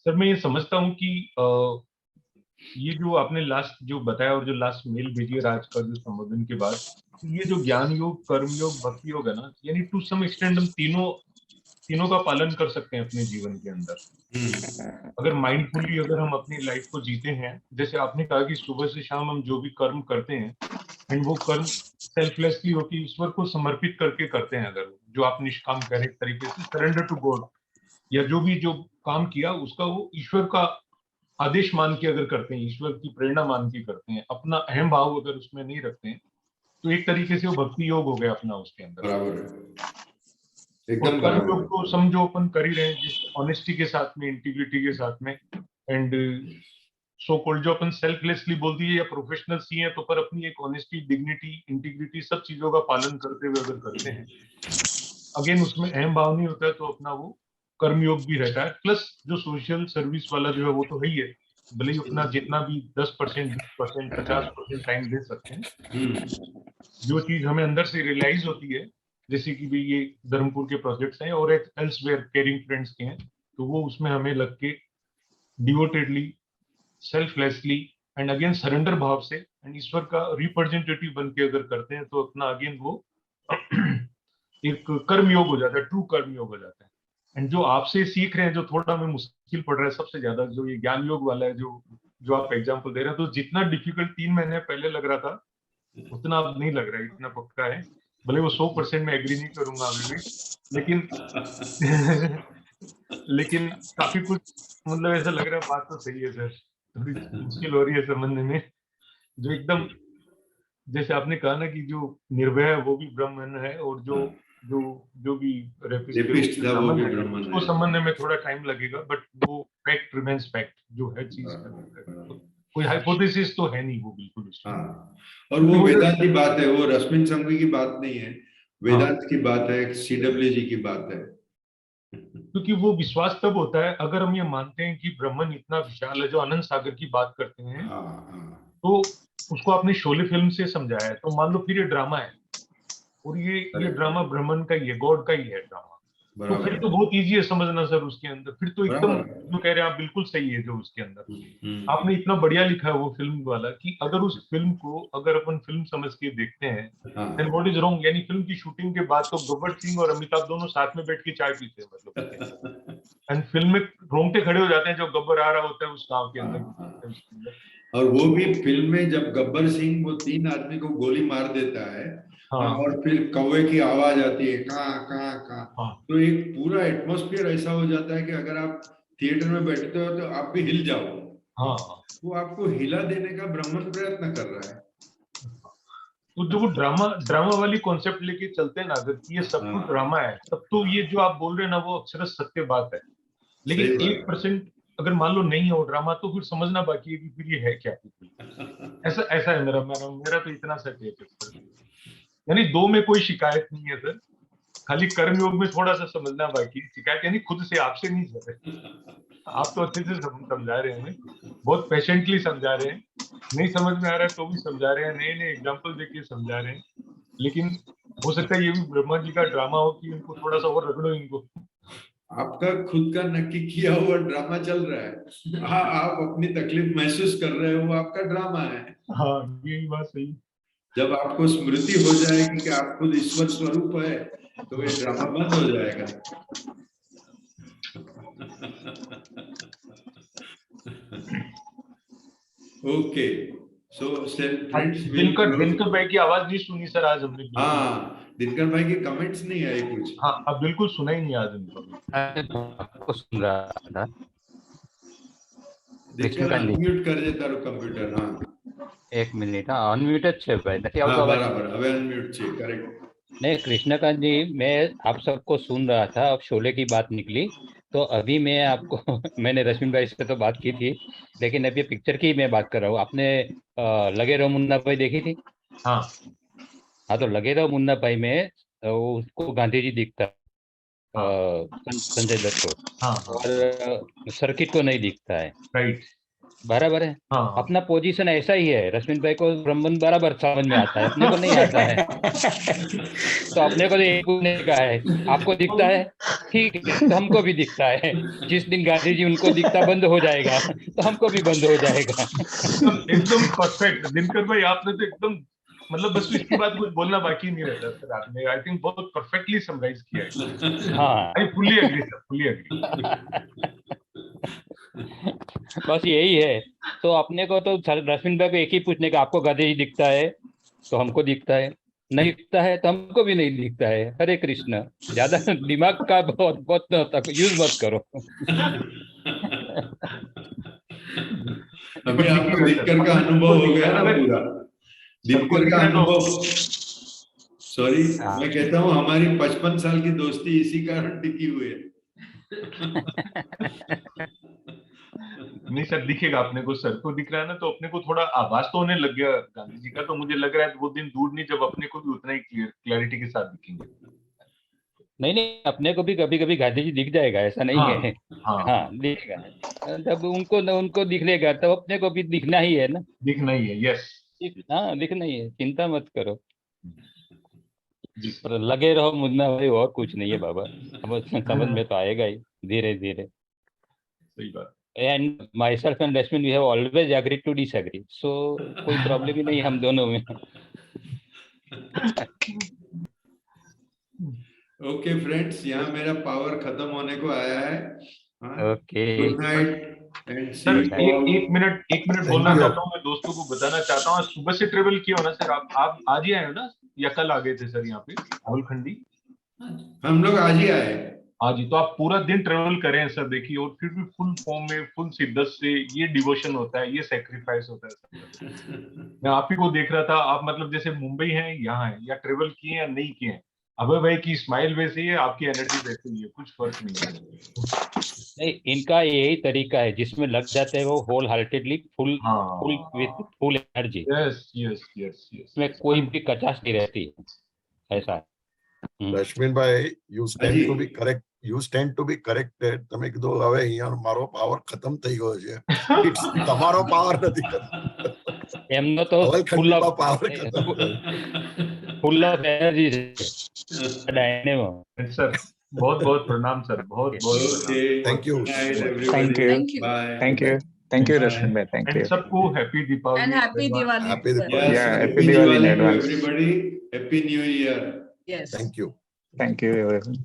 Sir मैं ये समझता हूँ कि ये जो आपने लास्ट जो बताया और जो लास्ट मेल भेजी है आज का जो संबोधन के बाद, ये जो ज्ञान योग, कर्म योग, भक्ति योग है ना, यानी टू सम एक्सटेंड हम तीनों का पालन कर सकते हैं अपने जीवन के अंदर। अगर माइंडफुली अगर हम अपनी लाइफ को जीते हैं, जैसे आपने कहा कि सुबह से शाम हम जो भी कर्म करते हैं एंड वो कर्म सेल्फलेसली होकर ईश्वर को समर्पित करके करते हैं, अगर जो आप निष्काम करें एक तरीके से सरेंडर टू गॉड, या जो भी जो काम किया उसका वो ईश्वर का आदेश मान के अगर करते हैं, ईश्वर की प्रेरणा मान के करते हैं, अपना अहम भाव अगर उसमें नहीं रखते हैं, तो एक तरीके से वो भक्ति योग हो गया अपना उसके अंदर। बराबर है, एकदम कर्म योग को समझो अपन कर ही रहे हैं, जिस ऑनेस्टी के साथ में, इंटीग्रिटी के साथ में, एंड सो कॉल्ड जो अपन सेल्फलेसली बोल दिए या प्रोफेशनल सी है, तो पर अपनी एक ऑनेस्टी, डिग्निटी, इंटीग्रिटी सब चीजों का पालन करते हुए अगर करते हैं, अगेन उसमें अहम भाव नहीं होता है, तो अपना वो कर्मयोग भी रहता है। प्लस जो सोशल सर्विस वाला जो है वो तो है ही है, भले ही अपना जितना भी 10%, 20%, 50% टाइम दे सकते हैं। जो चीज हमें अंदर से रियलाइज होती है, जैसे कि भी ये धर्मपुर के प्रोजेक्ट्स हैं और एक एल्सवेयर केयरिंग फ्रेंड्स के हैं, तो वो उसमें हमें लग के devotedly, selflessly and again surrender भाव से एंड ईश्वर का रिप्रेजेंटेटिव बन के अगर करते हैं, तो अपना अगेन वो एक कर्मयोग हो जाता है, ट्रू कर्मयोग हो जाता है। एंड जो आपसे सीख रहे हैं, जो थोड़ा हमें मुश्किल पड़ रहा है सबसे ज्यादा, जो ये ज्ञान योग वाला है, जो आप एग्जांपल दे रहे हैं, तो जितना डिफिकल्ट 3 महीने पहले लग रहा था, उतना अब नहीं लग रहा है, इतना पक्का है। भले वो 100% में एग्री नहीं करूंगा अभी भी, लेकिन लेकिन काफी कुछ मतलब ऐसा लग रहा है बात तो सही है सर, थोड़ी मुश्किल हो रही है समझने में। जो एकदम जैसे आपने कहा ना कि जो निर्भय है वो भी ब्राह्मण है, और जो जो जो भी रेपिस्ट था वो भी ब्राह्मण उसको है। समझने में थोड़ा टाइम लगेगा, बट वो फैक्ट रिमेन्स फैक्ट जो है चीज का, कोई हाइपोथेसिस तो है नहीं वो बिल्कुल उसमें। हाँ, और वो वेदांत की बात है, वो रश्मिन संघवी की बात नहीं है, वेदांत की बात है, CWG की बात है। क्योंकि वो विश्वास तब होता है अगर हम ये मानते हैं कि ब्रह्मन इतना विशाल है, जो आनंद सागर की बात करते हैं, तो उसको आपने शोले फिल्म से समझाया है, तो मान लो फिर ये ड्रामा है, और ये ड्रामा ब्रह्मन का ही है, गॉड का ही है ड्रामा, तो फिर तो बहुत इजी है समझना सर उसके अंदर। फिर तो एकदम जो कह रहे हैं आप बिल्कुल सही है, जो उसके अंदर आपने इतना बढ़िया लिखा है वो फिल्म वाला, कि अगर उस फिल्म को अगर अपन फिल्म समझ के देखते हैं, देन व्हाट इज रॉन्ग। यानी फिल्म की शूटिंग के बाद तो गब्बर सिंह और अमिताभ दोनों साथ में बैठ के चाय पीते हैं, मतलब एंड फिल्म में रोंगटे खड़े हो जाते हैं जब गब्बर आ रहा होता है उस गांव के अंदर। और वो भी फिल्म में जब गब्बर सिंह वो 3 आदमी को गोली मार देता है, और फिर कौवे की आवाज आती है, कहाँ कहाँ कहाँ, तो एक पूरा एटमॉस्फेयर ऐसा हो जाता है कि अगर आप थिएटर में बैठते हो तो आप भी हिल जाओ। वो आपको हिला देने का ब्रह्मन प्रयत्न कर रहा है। तो जो वो ड्रामा वाली कॉन्सेप्ट लेके चलते हैं ना, अगर ये सब कुछ ड्रामा है, तब तो ये जो आप बोल रहे हैं ना वो अक्षर सत्य बात है। लेकिन 1% अगर मान लो नहीं हो ड्रामा, तो फिर समझना बाकी है कि फिर ये है क्या। ऐसा है मेरा तो इतना सा टेक है सर। यानी 2 में कोई शिकायत नहीं है सर, खाली कर्म योग में थोड़ा सा समझना बाकी है। शिकायत यानी खुद से, आपसे नहीं सर। आप तो अच्छे से समझा रहे हैं हमें, बहुत पेशेंटली समझा रहे हैं, नहीं समझ में आ रहा है तो भी समझा रहे हैं, नए नए एग्जाम्पल देके समझा रहे हैं। लेकिन हो सकता है ये भी ब्रह्मा जी का ड्रामा हो कि इनको थोड़ा सा और रगड़ो इनको। आपका खुद का नक्की किया हुआ ड्रामा चल रहा है। हाँ, आप अपनी तकलीफ महसूस कर रहे हो, वो आपका ड्रामा है। हाँ, यही बात सही। जब आपको स्मृति हो जाएगी कि आप खुद ईश्वर स्वरूप है, तो ये ड्रामा बंद हो जाएगा। ओके, सो फ्रेंड्स, दिनकर भाई की आवाज नहीं सुनी सर आज हमने। हाँ, दिनकर भाई की कमेंट्स नहीं आए कुछ। हाँ, अब बिल्कुल सुना ही नहीं आज उनको। आपको सुन रहा था। अनम्यूट कर देता रो कंप्यूटर। हाँ, 1 મિનિટ। हाँ, अनम्यूटेड છે ભાઈ, નથી આવતો અવાજ? बराबर, હવે अनम्यूट છે, करेक्ट। नहीं कृष्णकांत जी, मैं आप सबको सुन रहा था, अब शोले की बात निकली तो अभी मैं आपको मैंने रश्मि भाई से तो बात की थी, लेकिन अभी पिक्चर की मैं बात कर रहा हूँ। आपने लगे रहो मुन्ना भाई देखी थी? हाँ, तो लगे रहो मुन्ना भाई में उसको गांधी जी दिखता, संजय दत्त को, और सर्किट को नहीं दिखता है। राइट, बराबर है। हाँ। अपना पोजीशन ऐसा ही है। रश्मिन भाई को ब्रह्मन बराबर समझ में आता है, अपने को नहीं आता है। तो अपने को तो एक पूछने का है, आपको दिखता है ठीक है, तो हमको भी दिखता है। जिस दिन गांधी जी उनको दिखता बंद हो जाएगा तो हमको भी बंद हो जाएगा। एकदम परफेक्ट दिनकर भाई, आपने तो एकदम मतलब बस इसके बाद कुछ बोलना बाकी नहीं रहता सर। आपने आई थिंक बहुत परफेक्टली समराइज किया है। हाँ, I fully agree sir, fully agree. बस यही है। तो अपने को तो रश्मिन भाई को एक ही पूछने का, आपको गांधी जी दिखता है? तो हमको दिखता है। नहीं दिखता है तो हमको भी नहीं दिखता है। हरे कृष्ण, ज्यादा दिमाग का बहुत यूज मत करो। अभी आपको दिनकर का अनुभव हो गया ना पूरा। दिनकर का अनुभव, सॉरी मैं कहता हूँ हमारी 55 साल की दोस्ती इसी कारण टिकी हुई है। नहीं सर, दिखेगा अपने को, सर को दिख रहा है ना, तो अपने को थोड़ा आभास तो होने लग गया गांधी जी का। तो मुझे लग रहा है वो दिन दूर नहीं जब अपने को भी उतना ही क्लैरिटी के साथ दिखेंगे। नहीं, अपने को भी कभी कभी गांधी जी दिख जाएगा, ऐसा नहीं है। हाँ, दिखेगा। जब उनको दिखलेगा तब अपने को भी दिखना ही है ना। दिखना ही है, यस। हाँ, दिखना ही है, चिंता मत करो। पर लगे रहो मुन्ना भाई, और कुछ नहीं है बाबा। समझ में तो आएगा ही धीरे धीरे। सही बात। And myself and Rashmin, we have always agreed to disagree, so कोई प्रॉब्लम ही नहीं हम दोनों में। ओके फ्रेंड्स, यहाँ मेरा पावर खत्म होने को आया है। Okay, good night. सर एक मिनट बोलना चाहता हूँ, मैं दोस्तों को बताना चाहता हूँ, सुबह से ट्रेवल किया हो ना सर आप आज ही आए हो ना, या कल आ गए थे सर यहाँ पे राहुल खंडी? हम लोग आज ही आए। हाँ जी, तो आप पूरा दिन ट्रेवल करें सर, देखिए, और फिर भी फुल फॉर्म में, फुल शिद्दत से, ये डिवोशन होता है, ये सेक्रीफाइस होता है सर। मैं आप ही को देख रहा था, आप मतलब जैसे मुंबई है, यहाँ है, या ट्रेवल किए या नहीं किए, अभय भाई की स्माइल वैसी है, आपकी एनर्जी वैसी ही है, कुछ फर्क नहीं है। नहीं, इनका यही तरीका है, जिसमें लग जाते हैं वो wholeheartedly, full with full energy. Yes yes yes yes, इसमें कोई भी कचाश नहीं रहती, ऐसा है। રશ્મિન ભાઈ, you stand to be correct. You stand to be corrected. તમે કીધું હવે અહીંયા મારો પાવર ખતમ થઈ ગયો છે. It's તમારો પાવર નથી ખતમ. એમનો તો હવલખંડીમાં પાવર ખતમ. Full of energy dynamo. Sir बहुत बहुत प्रणाम सर, बहुत बहुत Thank you. Thank you. Thank you, Rashmin bhai. Thank you. सबको happy Deepavali And happy Diwali. Happy Diwali. Yeah, happy Diwali in advance. Everybody, happy new year. Yes. Thank you. Thank you, everyone.